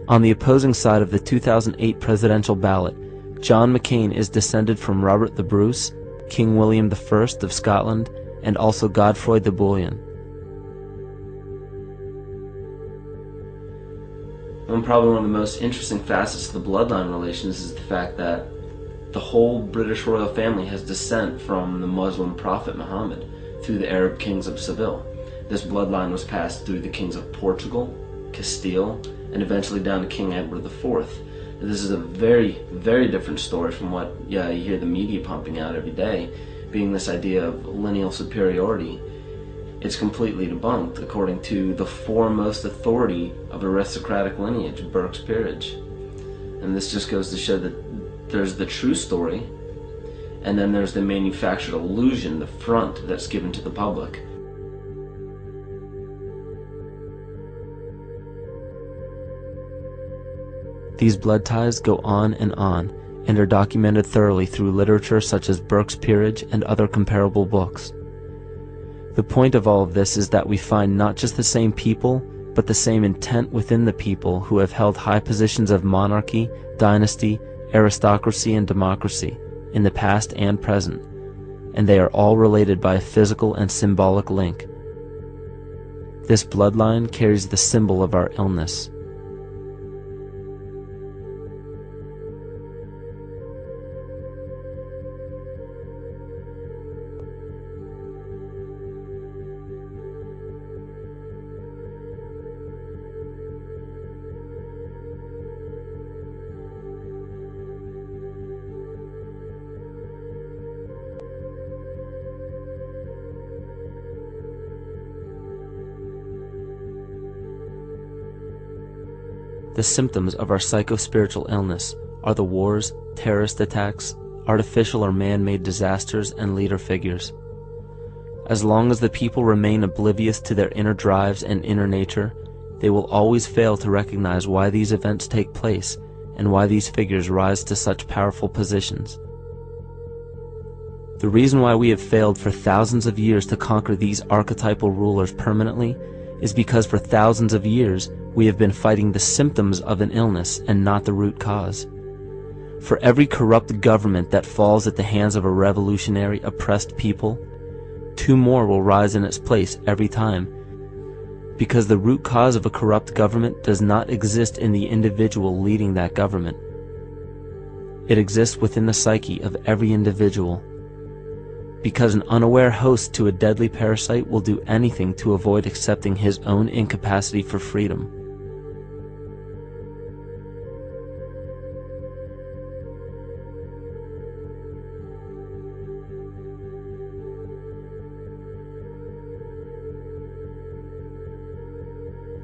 On the opposing side of the 2008 presidential ballot, John McCain is descended from Robert the Bruce, King William I of Scotland, and also Godfrey the Bullion. Probably one of the most interesting facets of the bloodline relations is the fact that the whole British royal family has descent from the Muslim prophet Muhammad through the Arab kings of Seville. This bloodline was passed through the kings of Portugal, Castile, and eventually down to King Edward IV. This is a very, very different story from what you hear the media pumping out every day, being this idea of lineal superiority. It's completely debunked according to the foremost authority of aristocratic lineage, Burke's Peerage. And this just goes to show that there's the true story, and then there's the manufactured illusion, the front that's given to the public. These blood ties go on and are documented thoroughly through literature such as Burke's Peerage and other comparable books. The point of all of this is that we find not just the same people, but the same intent within the people who have held high positions of monarchy, dynasty, aristocracy, and democracy in the past and present, and they are all related by a physical and symbolic link. This bloodline carries the symbol of our illness. The symptoms of our psycho-spiritual illness are the wars, terrorist attacks, artificial or man-made disasters, and leader figures. As long as the people remain oblivious to their inner drives and inner nature, they will always fail to recognize why these events take place and why these figures rise to such powerful positions. The reason why we have failed for thousands of years to conquer these archetypal rulers permanently is because for thousands of years we have been fighting the symptoms of an illness and not the root cause. For every corrupt government that falls at the hands of a revolutionary, oppressed people, 2 more will rise in its place every time, because the root cause of a corrupt government does not exist in the individual leading that government. It exists within the psyche of every individual, because an unaware host to a deadly parasite will do anything to avoid accepting his own incapacity for freedom.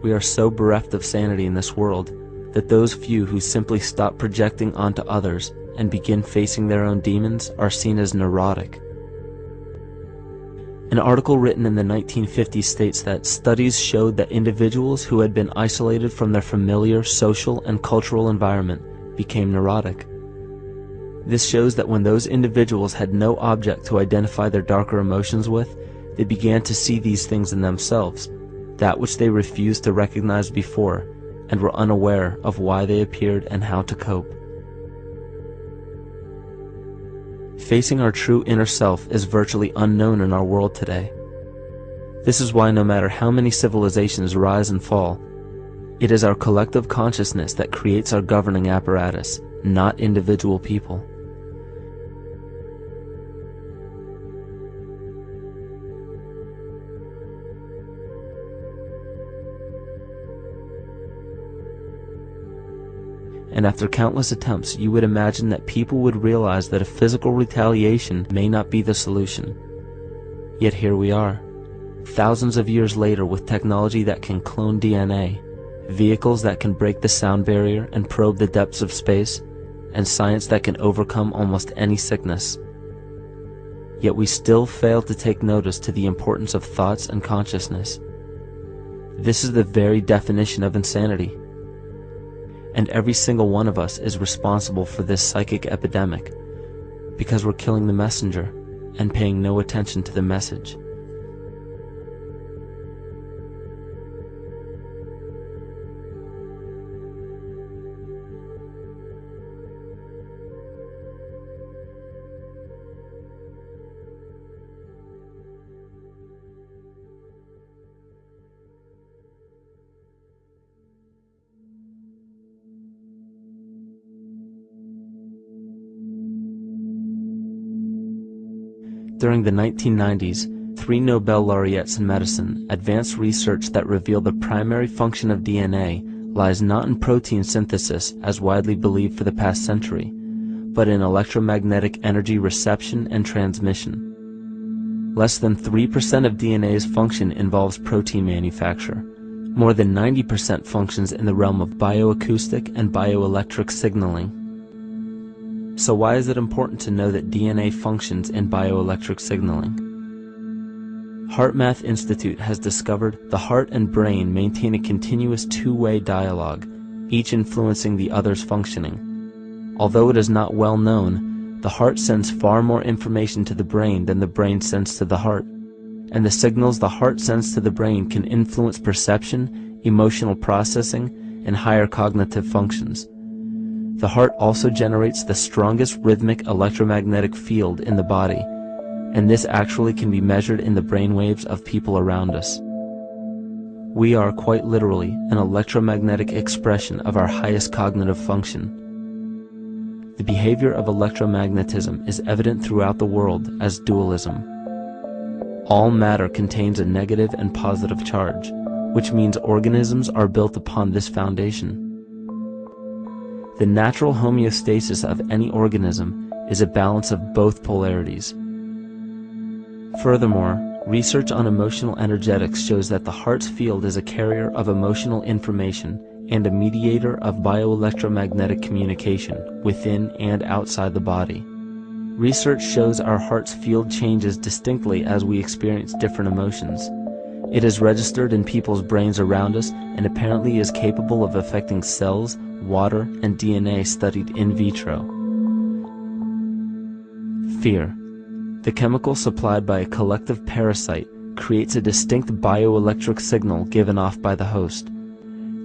We are so bereft of sanity in this world that those few who simply stop projecting onto others and begin facing their own demons are seen as neurotic. An article written in the 1950s states that studies showed that individuals who had been isolated from their familiar social and cultural environment became neurotic. This shows that when those individuals had no object to identify their darker emotions with, they began to see these things in themselves, that which they refused to recognize before, and were unaware of why they appeared and how to cope. Facing our true inner self is virtually unknown in our world today. This is why no matter how many civilizations rise and fall, it is our collective consciousness that creates our governing apparatus, not individual people. And after countless attempts, you would imagine that people would realize that a physical retaliation may not be the solution. Yet here we are, thousands of years later, with technology that can clone DNA, vehicles that can break the sound barrier and probe the depths of space, and science that can overcome almost any sickness. Yet we still fail to take notice to the importance of thoughts and consciousness. This is the very definition of insanity. And every single one of us is responsible for this psychic epidemic, because we're killing the messenger and paying no attention to the message. During the 1990s, 3 Nobel laureates in medicine advanced research that revealed the primary function of DNA lies not in protein synthesis as widely believed for the past century, but in electromagnetic energy reception and transmission. Less than 3% of DNA's function involves protein manufacture. More than 90% functions in the realm of bioacoustic and bioelectric signaling. So why is it important to know that DNA functions in bioelectric signaling? HeartMath Institute has discovered the heart and brain maintain a continuous two-way dialogue, each influencing the other's functioning. Although it is not well known, the heart sends far more information to the brain than the brain sends to the heart, and the signals the heart sends to the brain can influence perception, emotional processing, and higher cognitive functions. The heart also generates the strongest rhythmic electromagnetic field in the body, and this actually can be measured in the brainwaves of people around us. We are quite literally an electromagnetic expression of our highest cognitive function. The behavior of electromagnetism is evident throughout the world as dualism. All matter contains a negative and positive charge, which means organisms are built upon this foundation. The natural homeostasis of any organism is a balance of both polarities. Furthermore, research on emotional energetics shows that the heart's field is a carrier of emotional information and a mediator of bioelectromagnetic communication within and outside the body. Research shows our heart's field changes distinctly as we experience different emotions. It is registered in people's brains around us and apparently is capable of affecting cells, water, and DNA studied in vitro. Fear. The chemical supplied by a collective parasite creates a distinct bioelectric signal given off by the host.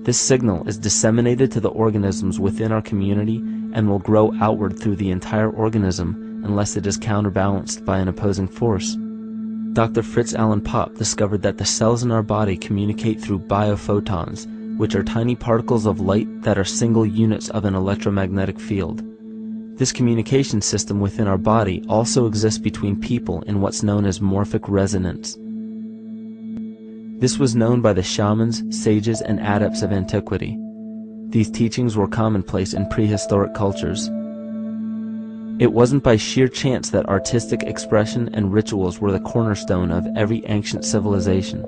This signal is disseminated to the organisms within our community and will grow outward through the entire organism unless it is counterbalanced by an opposing force. Dr. Fritz Alan Popp discovered that the cells in our body communicate through biophotons, which are tiny particles of light that are single units of an electromagnetic field. This communication system within our body also exists between people in what's known as morphic resonance. This was known by the shamans, sages, and adepts of antiquity. These teachings were commonplace in prehistoric cultures. It wasn't by sheer chance that artistic expression and rituals were the cornerstone of every ancient civilization.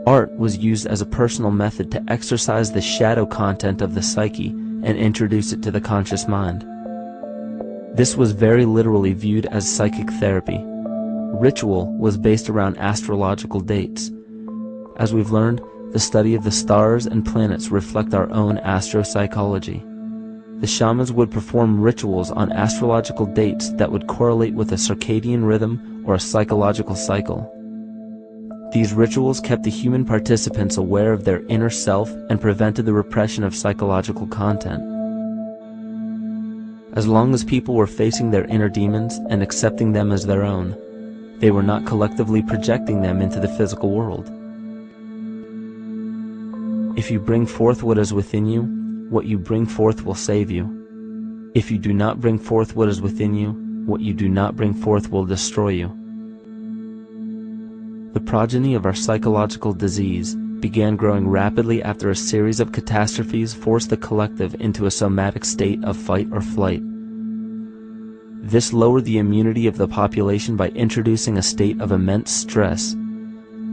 Art was used as a personal method to exercise the shadow content of the psyche and introduce it to the conscious mind. This was very literally viewed as psychic therapy. Ritual was based around astrological dates. As we've learned, the study of the stars and planets reflect our own astropsychology. The shamans would perform rituals on astrological dates that would correlate with a circadian rhythm or a psychological cycle. These rituals kept the human participants aware of their inner self and prevented the repression of psychological content. As long as people were facing their inner demons and accepting them as their own, they were not collectively projecting them into the physical world. If you bring forth what is within you, what you bring forth will save you. If you do not bring forth what is within you, what you do not bring forth will destroy you. The progeny of our psychological disease began growing rapidly after a series of catastrophes forced the collective into a somatic state of fight or flight. This lowered the immunity of the population by introducing a state of immense stress.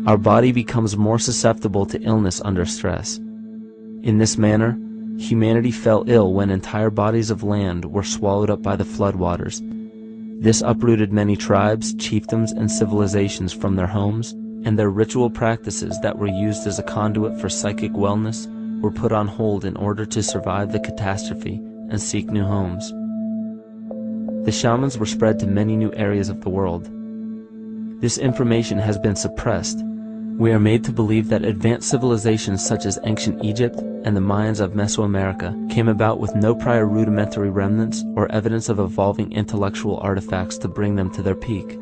Our body becomes more susceptible to illness under stress. In this manner, humanity fell ill when entire bodies of land were swallowed up by the floodwaters. This uprooted many tribes, chiefdoms, and civilizations from their homes, and their ritual practices that were used as a conduit for psychic wellness were put on hold in order to survive the catastrophe and seek new homes. The shamans were spread to many new areas of the world. This information has been suppressed. We are made to believe that advanced civilizations such as ancient Egypt and the Mayans of Mesoamerica came about with no prior rudimentary remnants or evidence of evolving intellectual artifacts to bring them to their peak.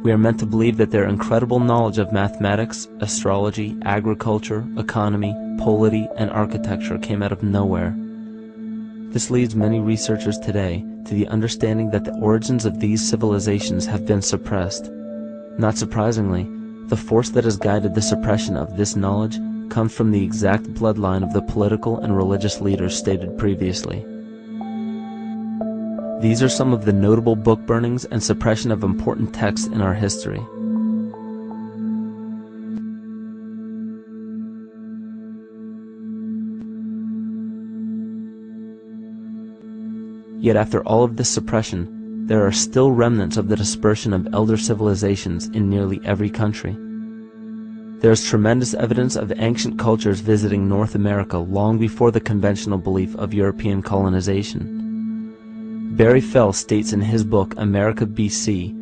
We are meant to believe that their incredible knowledge of mathematics, astrology, agriculture, economy, polity, and architecture came out of nowhere. This leads many researchers today to the understanding that the origins of these civilizations have been suppressed. Not surprisingly, the force that has guided the suppression of this knowledge comes from the exact bloodline of the political and religious leaders stated previously. These are some of the notable book burnings and suppression of important texts in our history. Yet after all of this suppression, there are still remnants of the dispersion of elder civilizations in nearly every country. There is tremendous evidence of ancient cultures visiting North America long before the conventional belief of European colonization. Barry Fell states in his book America BC,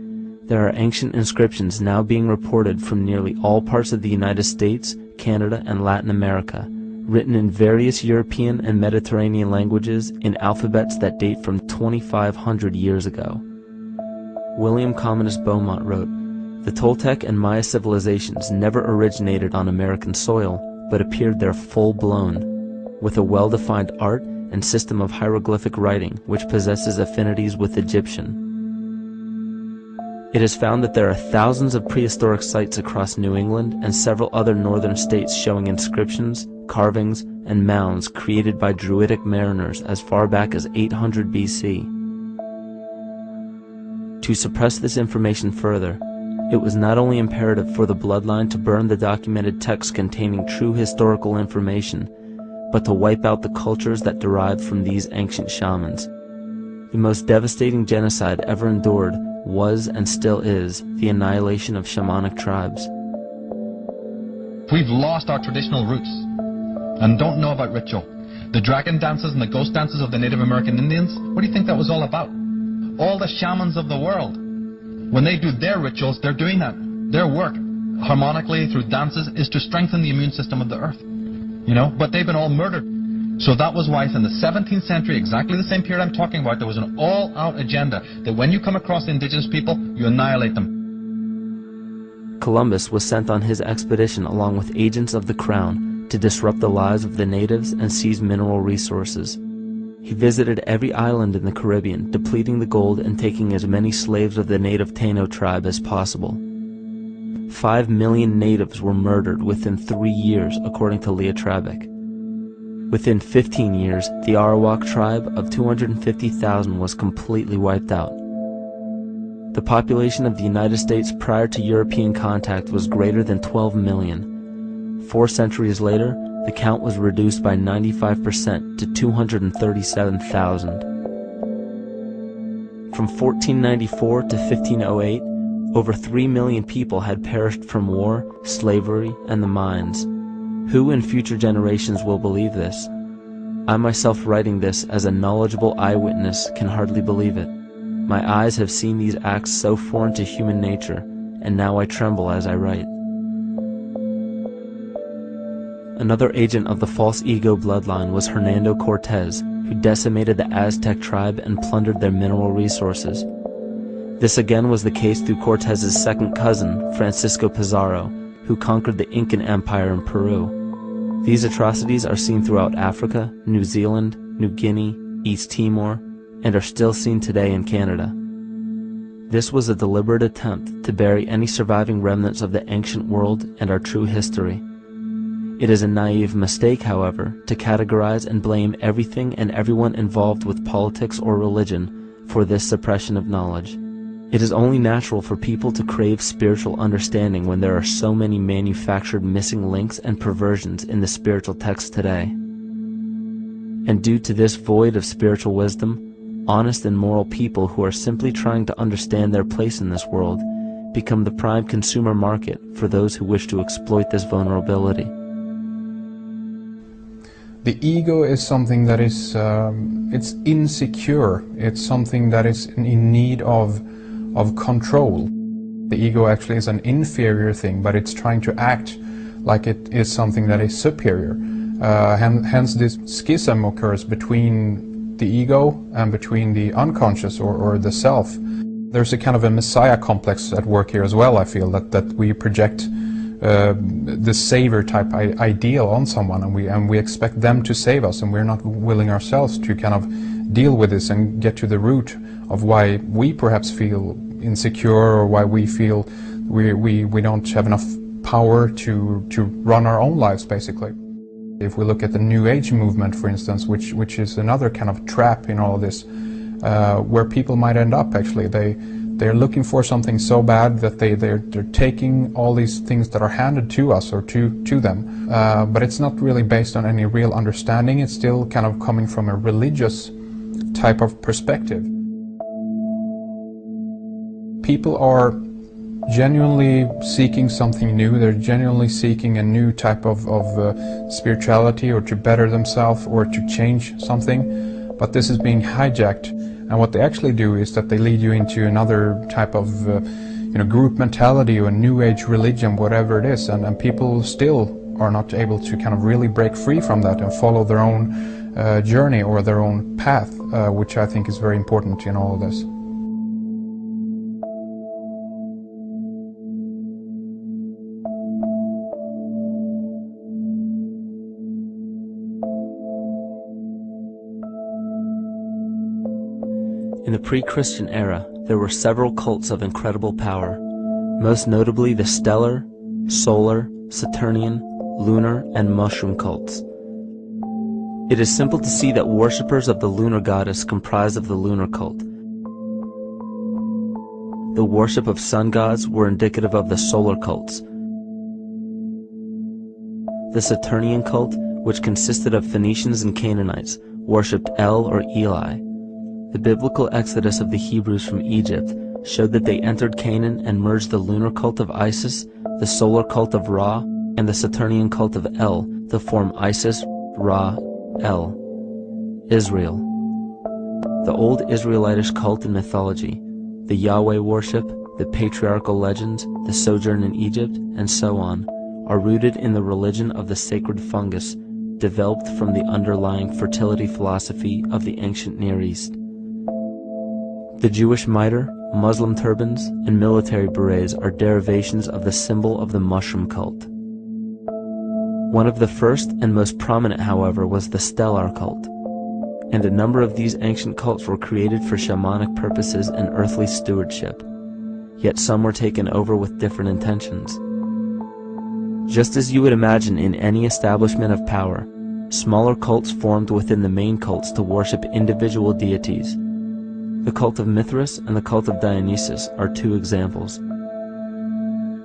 there are ancient inscriptions now being reported from nearly all parts of the United States, Canada, and Latin America, written in various European and Mediterranean languages in alphabets that date from 2,500 years ago. William Commonus Beaumont wrote, "The Toltec and Maya civilizations never originated on American soil, but appeared there full-blown, with a well-defined art and system of hieroglyphic writing which possesses affinities with Egyptian." It is found that there are thousands of prehistoric sites across New England and several other northern states showing inscriptions, carvings, and mounds created by Druidic mariners as far back as 800 BC. To suppress this information further, it was not only imperative for the bloodline to burn the documented texts containing true historical information, but to wipe out the cultures that derived from these ancient shamans. The most devastating genocide ever endured was and still is the annihilation of shamanic tribes. We've lost our traditional roots and don't know about ritual. The dragon dances and the ghost dances of the Native American Indians, what do you think that was all about? All the shamans of the world, when they do their rituals, they're doing that. Their work, harmonically through dances, is to strengthen the immune system of the earth. But they've been all murdered. So that was why in the 17th century, exactly the same period I'm talking about, there was an all-out agenda that when you come across indigenous people, you annihilate them. Columbus was sent on his expedition along with agents of the crown to disrupt the lives of the natives and seize mineral resources. He visited every island in the Caribbean, depleting the gold and taking as many slaves of the native Taino tribe as possible. 5 million natives were murdered within 3 years, according to Leah Trabic. Within 15 years, the Arawak tribe of 250,000 was completely wiped out. The population of the United States prior to European contact was greater than 12 million. 4 centuries later, the count was reduced by 95% to 237,000. From 1494 to 1508, over 3 million people had perished from war, slavery, and the mines. Who in future generations will believe this? I myself, writing this as a knowledgeable eyewitness, can hardly believe it. My eyes have seen these acts so foreign to human nature, and now I tremble as I write. Another agent of the false ego bloodline was Hernando Cortez, who decimated the Aztec tribe and plundered their mineral resources. This again was the case through Cortez's second cousin, Francisco Pizarro, who conquered the Incan Empire in Peru. These atrocities are seen throughout Africa, New Zealand, New Guinea, East Timor, and are still seen today in Canada. This was a deliberate attempt to bury any surviving remnants of the ancient world and our true history. It is a naive mistake, however, to categorize and blame everything and everyone involved with politics or religion for this suppression of knowledge. It is only natural for people to crave spiritual understanding when there are so many manufactured missing links and perversions in the spiritual text today. And due to this void of spiritual wisdom, honest and moral people who are simply trying to understand their place in this world become the prime consumer market for those who wish to exploit this vulnerability. The ego is something that is it's insecure. It's something that is in need of control. The ego actually is an inferior thing, but it's trying to act like it is something that is superior. Hence this schism occurs between the ego and between the unconscious or the self. There's a kind of a messiah complex at work here as well, I feel, that we project the savior type ideal on someone, and we expect them to save us, and we're not willing ourselves to kind of deal with this and get to the root of why we perhaps feel insecure, or why we feel we don't have enough power to run our own lives, basically. If we look at the New Age movement, for instance, which is another kind of trap in all of this, where people might end up, actually, they're looking for something so bad that they're taking all these things that are handed to us or to them, but it's not really based on any real understanding. It's still kind of coming from a religious type of perspective. People are genuinely seeking something new. They're genuinely seeking a new type of spirituality, or to better themselves, or to change something, but this is being hijacked. And what they actually do is that they lead you into another type of group mentality or New Age religion, whatever it is, and people still are not able to kind of really break free from that and follow their own journey or their own path, which I think is very important in all of this. In the pre-Christian era, there were several cults of incredible power, most notably the stellar, solar, Saturnian, lunar, and mushroom cults. It is simple to see that worshippers of the lunar goddess comprised of the lunar cult. The worship of sun gods were indicative of the solar cults. The Saturnian cult, which consisted of Phoenicians and Canaanites, worshipped El or Eli. The biblical exodus of the Hebrews from Egypt showed that they entered Canaan and merged the lunar cult of Isis, the solar cult of Ra, and the Saturnian cult of El to form Isis, Ra, El. Israel. The old Israelitish cult and mythology, the Yahweh worship, the patriarchal legends, the sojourn in Egypt, and so on, are rooted in the religion of the sacred fungus, developed from the underlying fertility philosophy of the ancient Near East. The Jewish mitre, Muslim turbans, and military berets are derivations of the symbol of the mushroom cult. One of the first and most prominent, however, was the stellar cult, and a number of these ancient cults were created for shamanic purposes and earthly stewardship, yet some were taken over with different intentions. Just as you would imagine in any establishment of power, smaller cults formed within the main cults to worship individual deities. The cult of Mithras and the cult of Dionysus are two examples.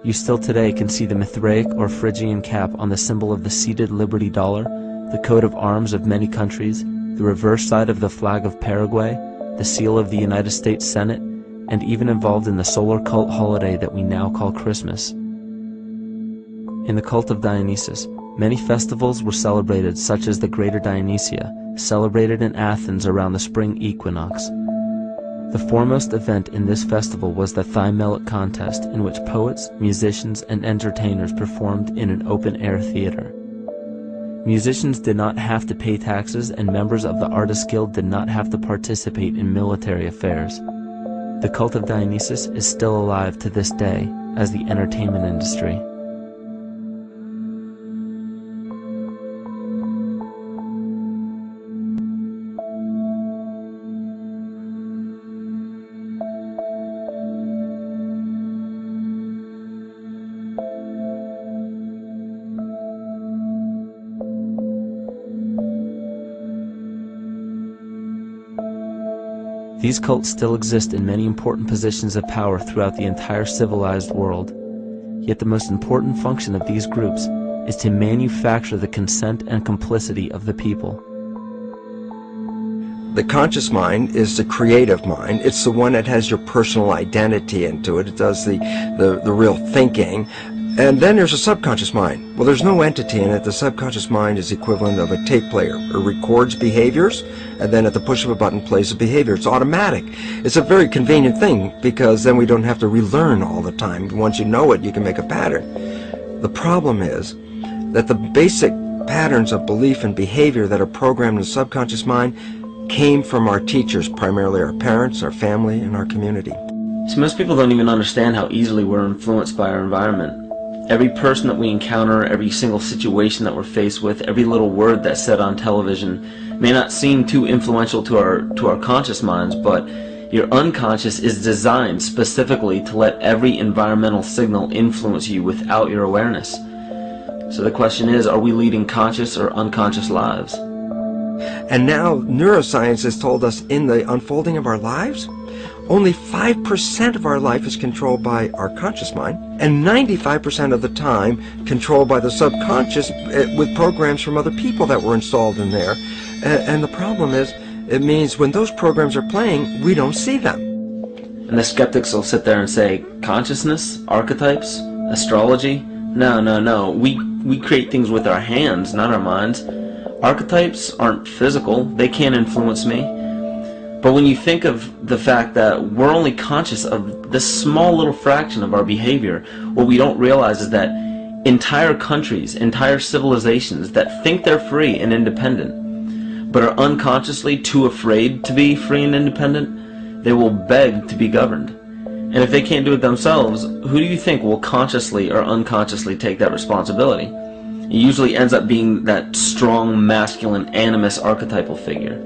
You still today can see the Mithraic or Phrygian cap on the symbol of the seated Liberty Dollar, the coat of arms of many countries, the reverse side of the flag of Paraguay, the seal of the United States Senate, and even involved in the solar cult holiday that we now call Christmas. In the cult of Dionysus, many festivals were celebrated, such as the Greater Dionysia, celebrated in Athens around the spring equinox. The foremost event in this festival was the Thymelic contest, in which poets, musicians, and entertainers performed in an open-air theater. Musicians did not have to pay taxes, and members of the Artists Guild did not have to participate in military affairs. The cult of Dionysus is still alive to this day as the entertainment industry. These cults still exist in many important positions of power throughout the entire civilized world. Yet the most important function of these groups is to manufacture the consent and complicity of the people. The conscious mind is the creative mind. It's the one that has your personal identity into it. It does the real thinking. And then there's a subconscious mind. Well, there's no entity in it. The subconscious mind is the equivalent of a tape player. It records behaviors, and then at the push of a button plays a behavior. It's automatic. It's a very convenient thing, because then we don't have to relearn all the time. Once you know it, you can make a pattern. The problem is that the basic patterns of belief and behavior that are programmed in the subconscious mind came from our teachers, primarily our parents, our family, and our community. So most people don't even understand how easily we're influenced by our environment. Every person that we encounter, every single situation that we're faced with, every little word that's said on television may not seem too influential to our conscious minds, but your unconscious is designed specifically to let every environmental signal influence you without your awareness. So the question is, are we leading conscious or unconscious lives? And now neuroscience has told us in the unfolding of our lives, only 5% of our life is controlled by our conscious mind, and 95% of the time controlled by the subconscious with programs from other people that were installed in there. And the problem is, it means when those programs are playing, we don't see them. And the skeptics will sit there and say, consciousness, archetypes, astrology? No. We create things with our hands, not our minds. Archetypes aren't physical. They can't influence me. But when you think of the fact that we're only conscious of this small little fraction of our behavior, what we don't realize is that entire countries, entire civilizations that think they're free and independent, but are unconsciously too afraid to be free and independent, they will beg to be governed. And if they can't do it themselves, who do you think will consciously or unconsciously take that responsibility? It usually ends up being that strong, masculine, animus archetypal figure.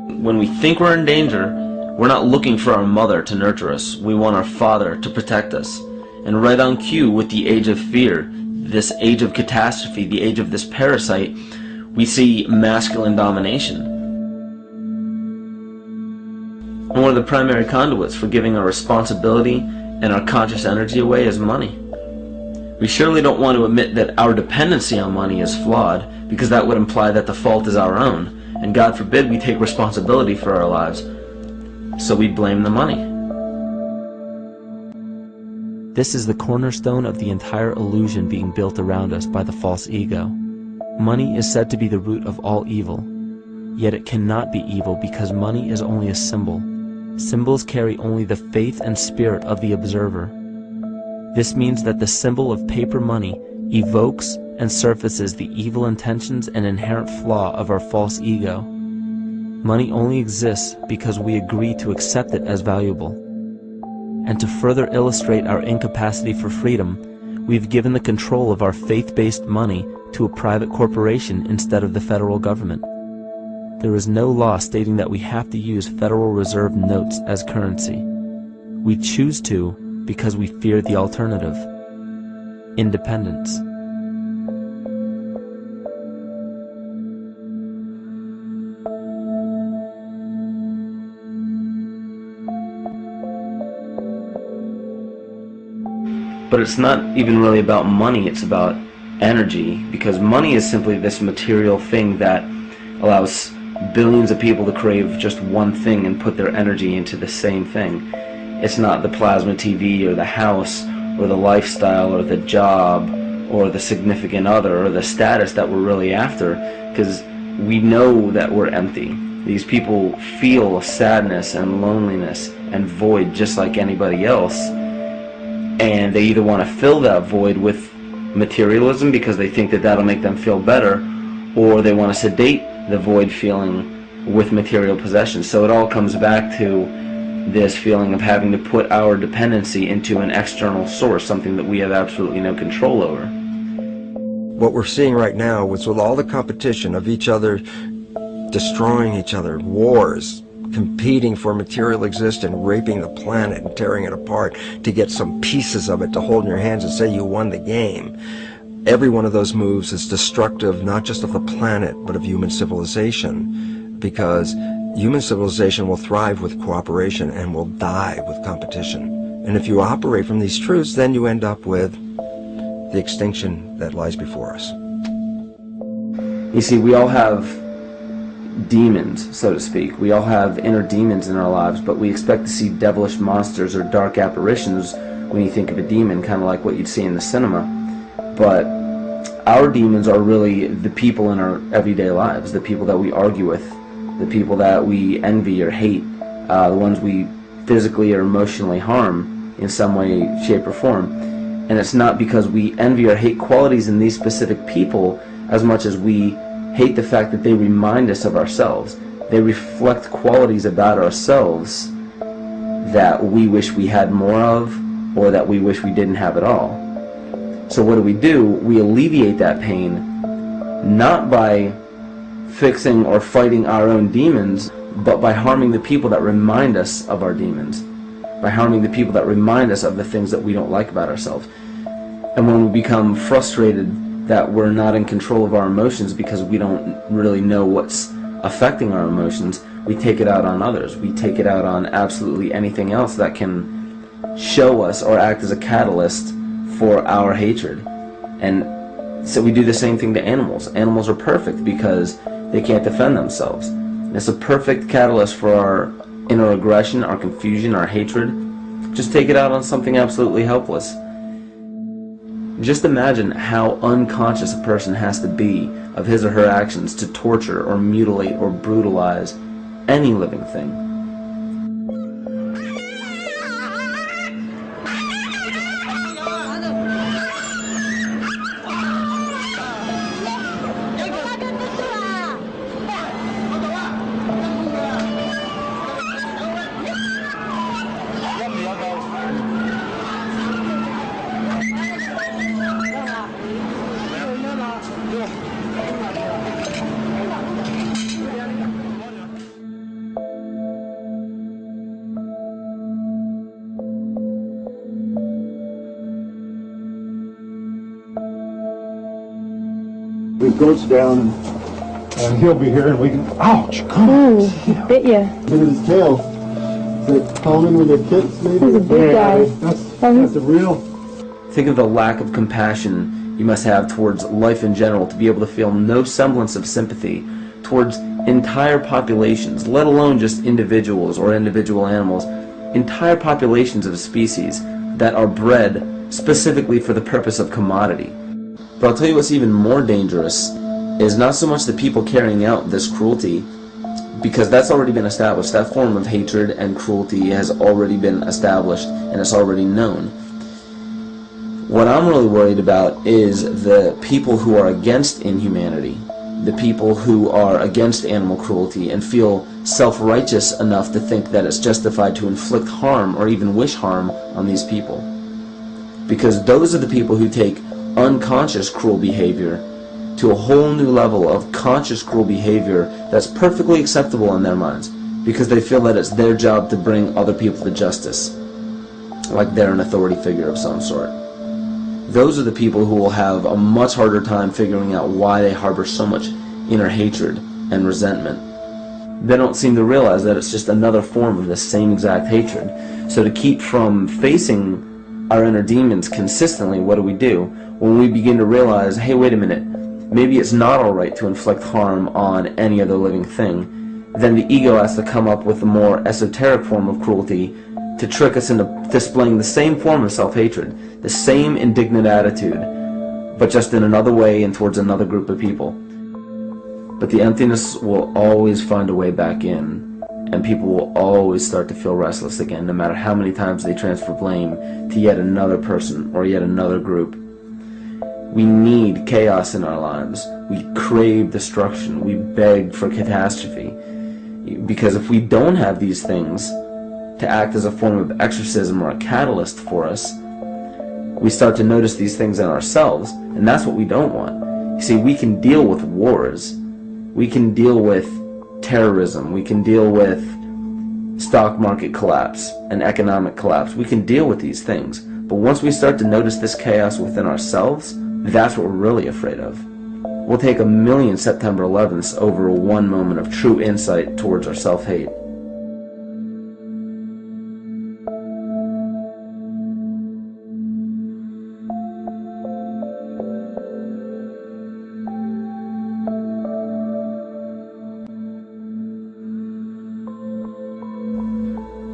When we think we're in danger, we're not looking for our mother to nurture us. We want our father to protect us. And right on cue with the age of fear, this age of catastrophe, the age of this parasite, we see masculine domination. And one of the primary conduits for giving our responsibility and our conscious energy away is money. We surely don't want to admit that our dependency on money is flawed, because that would imply that the fault is our own. And God forbid we take responsibility for our lives, so we blame the money. This is the cornerstone of the entire illusion being built around us by the false ego. Money is said to be the root of all evil, yet it cannot be evil because money is only a symbol. Symbols carry only the faith and spirit of the observer. This means that the symbol of paper money evokes and surfaces the evil intentions and inherent flaw of our false ego. Money only exists because we agree to accept it as valuable. And to further illustrate our incapacity for freedom, we've given the control of our faith-based money to a private corporation instead of the federal government. There is no law stating that we have to use Federal Reserve notes as currency. We choose to because we fear the alternative: independence. But it's not even really about money, it's about energy, because money is simply this material thing that allows billions of people to crave just one thing and put their energy into the same thing. It's not the plasma TV or the house or the lifestyle or the job or the significant other or the status that we're really after, because we know that we're empty. These people feel sadness and loneliness and void just like anybody else, and they either want to fill that void with materialism because they think that that'll make them feel better, or they want to sedate the void feeling with material possessions. So it all comes back to this feeling of having to put our dependency into an external source, something that we have absolutely no control over. What we're seeing right now is with all the competition of each other destroying each other, wars, competing for material existence, raping the planet and tearing it apart to get some pieces of it to hold in your hands and say you won the game. Every one of those moves is destructive, not just of the planet, but of human civilization, because human civilization will thrive with cooperation and will die with competition. And if you operate from these truths, then you end up with the extinction that lies before us. You see, we all have demons, so to speak. We all have inner demons in our lives, but we expect to see devilish monsters or dark apparitions when you think of a demon, kind of like what you'd see in the cinema. But our demons are really the people in our everyday lives, the people that we argue with, the people that we envy or hate, the ones we physically or emotionally harm in some way, shape, or form. And it's not because we envy or hate qualities in these specific people as much as we hate the fact that they remind us of ourselves. They reflect qualities about ourselves that we wish we had more of, or that we wish we didn't have at all. So what do? We alleviate that pain not by fixing or fighting our own demons, but by harming the people that remind us of our demons, by harming the people that remind us of the things that we don't like about ourselves. And when we become frustrated that we're not in control of our emotions because we don't really know what's affecting our emotions, we take it out on others. We take it out on absolutely anything else that can show us or act as a catalyst for our hatred. And so we do the same thing to animals. Animals are perfect because they can't defend themselves. And it's a perfect catalyst for our inner aggression, our confusion, our hatred. Just take it out on something absolutely helpless. Just imagine how unconscious a person has to be of his or her actions to torture or mutilate or brutalize any living thing. The goat's down, and he'll be here, and we can. Ouch! Come on! He bit you. Look at his tail. Is it pounding with your kids, maybe? He's a big guy. That's a real. Think of the lack of compassion you must have towards life in general to be able to feel no semblance of sympathy towards entire populations, let alone just individuals or individual animals, entire populations of species that are bred specifically for the purpose of commodity. But I'll tell you what's even more dangerous is not so much the people carrying out this cruelty, because that's already been established. That form of hatred and cruelty has already been established and it's already known. What I'm really worried about is the people who are against inhumanity, the people who are against animal cruelty and feel self-righteous enough to think that it's justified to inflict harm or even wish harm on these people. Because those are the people who take unconscious cruel behavior to a whole new level of conscious cruel behavior that's perfectly acceptable in their minds, because they feel that it's their job to bring other people to justice, like they're an authority figure of some sort. Those are the people who will have a much harder time figuring out why they harbor so much inner hatred and resentment. They don't seem to realize that it's just another form of the same exact hatred. So to keep from facing our inner demons consistently, what do? When we begin to realize, hey, wait a minute, maybe it's not alright to inflict harm on any other living thing, then the ego has to come up with a more esoteric form of cruelty to trick us into displaying the same form of self-hatred, the same indignant attitude, but just in another way and towards another group of people. But the emptiness will always find a way back in, and people will always start to feel restless again, no matter how many times they transfer blame to yet another person or yet another group. We need chaos in our lives. We crave destruction. We beg for catastrophe. Because if we don't have these things to act as a form of exorcism or a catalyst for us, we start to notice these things in ourselves, and that's what we don't want. You see, we can deal with wars. We can deal with terrorism. We can deal with stock market collapse and economic collapse. We can deal with these things. But once we start to notice this chaos within ourselves, that's what we're really afraid of. We'll take 1,000,000 September 11ths over one moment of true insight towards our self-hate.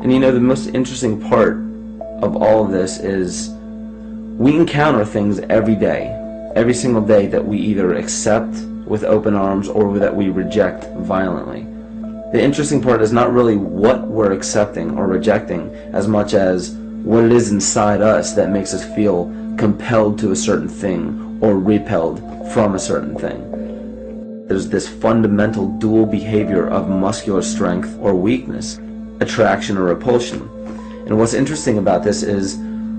And you know, the most interesting part of all of this is we encounter things every day, every single day, that we either accept with open arms or that we reject violently. The interesting part is not really what we're accepting or rejecting as much as what it is inside us that makes us feel compelled to a certain thing or repelled from a certain thing. There's this fundamental dual behavior of muscular strength or weakness, attraction or repulsion. And what's interesting about this is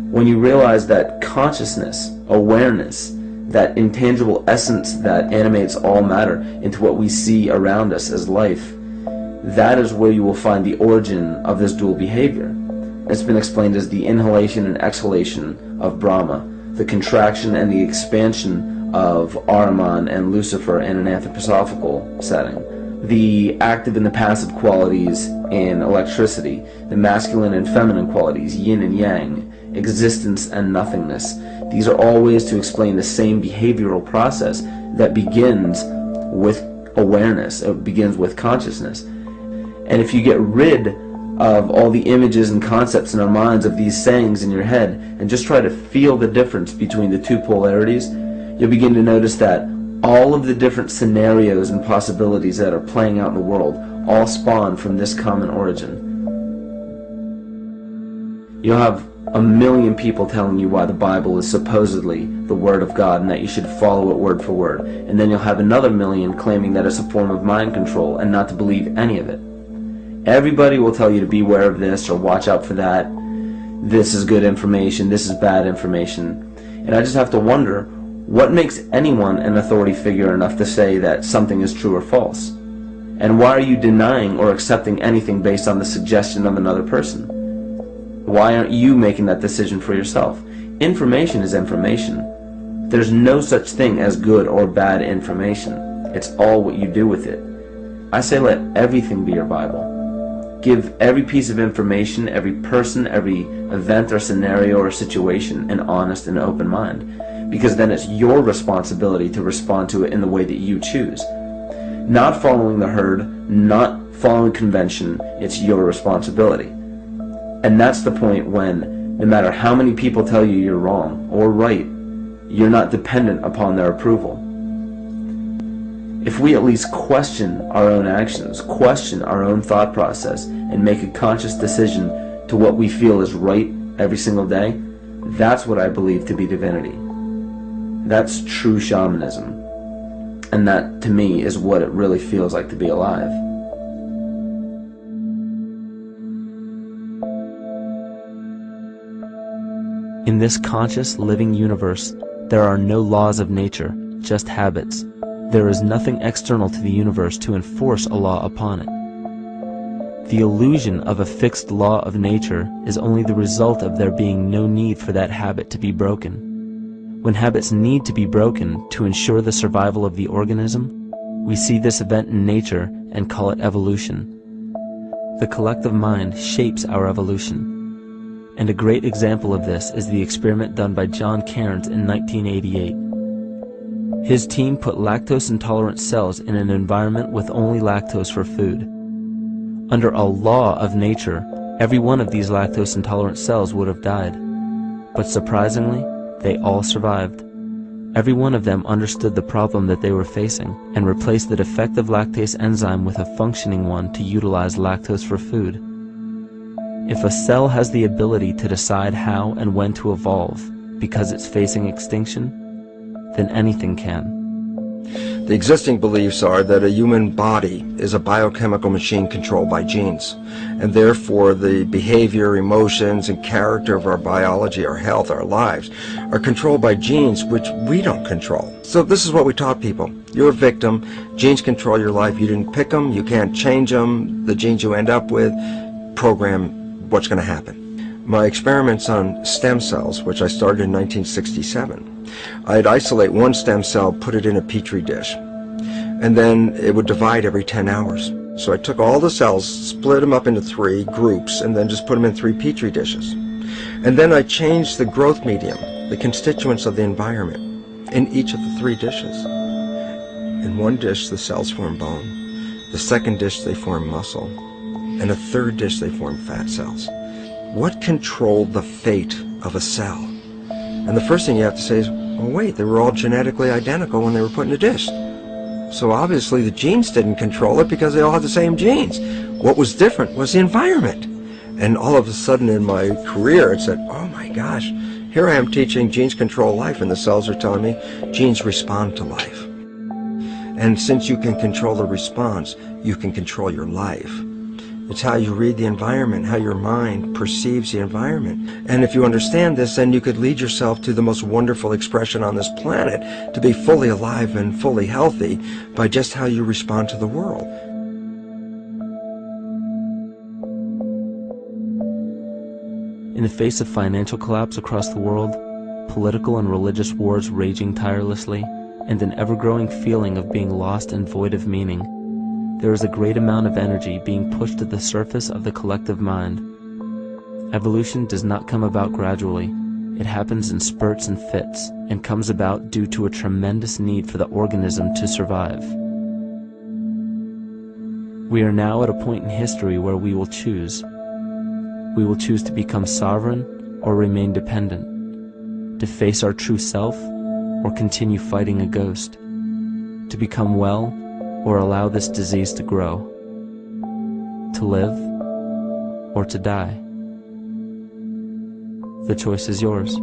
when you realize that consciousness, awareness, that intangible essence that animates all matter into what we see around us as life, that is where you will find the origin of this dual behavior. It's been explained as the inhalation and exhalation of Brahma, the contraction and the expansion of Ahriman and Lucifer in an anthroposophical setting, the active and the passive qualities in electricity, the masculine and feminine qualities, yin and yang, existence and nothingness. These are all ways to explain the same behavioral process that begins with awareness. It begins with consciousness. And if you get rid of all the images and concepts in our minds of these sayings in your head and just try to feel the difference between the two polarities, you'll begin to notice that all of the different scenarios and possibilities that are playing out in the world all spawn from this common origin. You'll have 1,000,000 people telling you why the Bible is supposedly the Word of God and that you should follow it word for word. And then you'll have another 1,000,000 claiming that it's a form of mind control and not to believe any of it. Everybody will tell you to beware of this or watch out for that. This is good information, this is bad information. And I just have to wonder, what makes anyone an authority figure enough to say that something is true or false? And why are you denying or accepting anything based on the suggestion of another person? Why aren't you making that decision for yourself? Information is information. There's no such thing as good or bad information. It's all what you do with it. I say let everything be your Bible. Give every piece of information, every person, every event or scenario or situation an honest and open mind. Because then it's your responsibility to respond to it in the way that you choose. Not following the herd, not following convention, it's your responsibility. And that's the point when, no matter how many people tell you you're wrong or right, you're not dependent upon their approval. If we at least question our own actions, question our own thought process, and make a conscious decision to what we feel is right every single day, that's what I believe to be divinity. That's true shamanism. And that, to me, is what it really feels like to be alive. In this conscious, living universe, there are no laws of nature, just habits. There is nothing external to the universe to enforce a law upon it. The illusion of a fixed law of nature is only the result of there being no need for that habit to be broken. When habits need to be broken to ensure the survival of the organism, we see this event in nature and call it evolution. The collective mind shapes our evolution. And a great example of this is the experiment done by John Cairns in 1988. His team put lactose-intolerant cells in an environment with only lactose for food. Under a law of nature, every one of these lactose-intolerant cells would have died. But surprisingly, they all survived. Every one of them understood the problem that they were facing and replaced the defective lactase enzyme with a functioning one to utilize lactose for food. If a cell has the ability to decide how and when to evolve because it's facing extinction, then anything can. The existing beliefs are that a human body is a biochemical machine controlled by genes, and therefore the behavior, emotions, and character of our biology, our health, our lives, are controlled by genes which we don't control. So this is what we taught people. You're a victim. Genes control your life. You didn't pick them. You can't change them. The genes you end up with program what's going to happen. My experiments on stem cells, which I started in 1967, I'd isolate one stem cell, put it in a petri dish, and then it would divide every 10 hours. So I took all the cells, split them up into 3 groups, and then just put them in 3 petri dishes. And then I changed the growth medium, the constituents of the environment, in each of the 3 dishes. In one dish, the cells form bone. The second dish, they form muscle. And a third dish, they form fat cells. What controlled the fate of a cell? And the first thing you have to say is, well, wait, they were all genetically identical when they were put in a dish. So obviously the genes didn't control it because they all had the same genes. What was different was the environment. And all of a sudden in my career it said, oh my gosh, here I am teaching genes control life, and the cells are telling me genes respond to life. And since you can control the response, you can control your life. It's how you read the environment, how your mind perceives the environment. And if you understand this, then you could lead yourself to the most wonderful expression on this planet, to be fully alive and fully healthy by just how you respond to the world. In the face of financial collapse across the world, political and religious wars raging tirelessly, and an ever-growing feeling of being lost and void of meaning, there is a great amount of energy being pushed to the surface of the collective mind. Evolution does not come about gradually. It happens in spurts and fits, and comes about due to a tremendous need for the organism to survive. We are now at a point in history where we will choose. We will choose to become sovereign or remain dependent, to face our true self or continue fighting a ghost, to become well or allow this disease to grow, to live or to die. The choice is yours.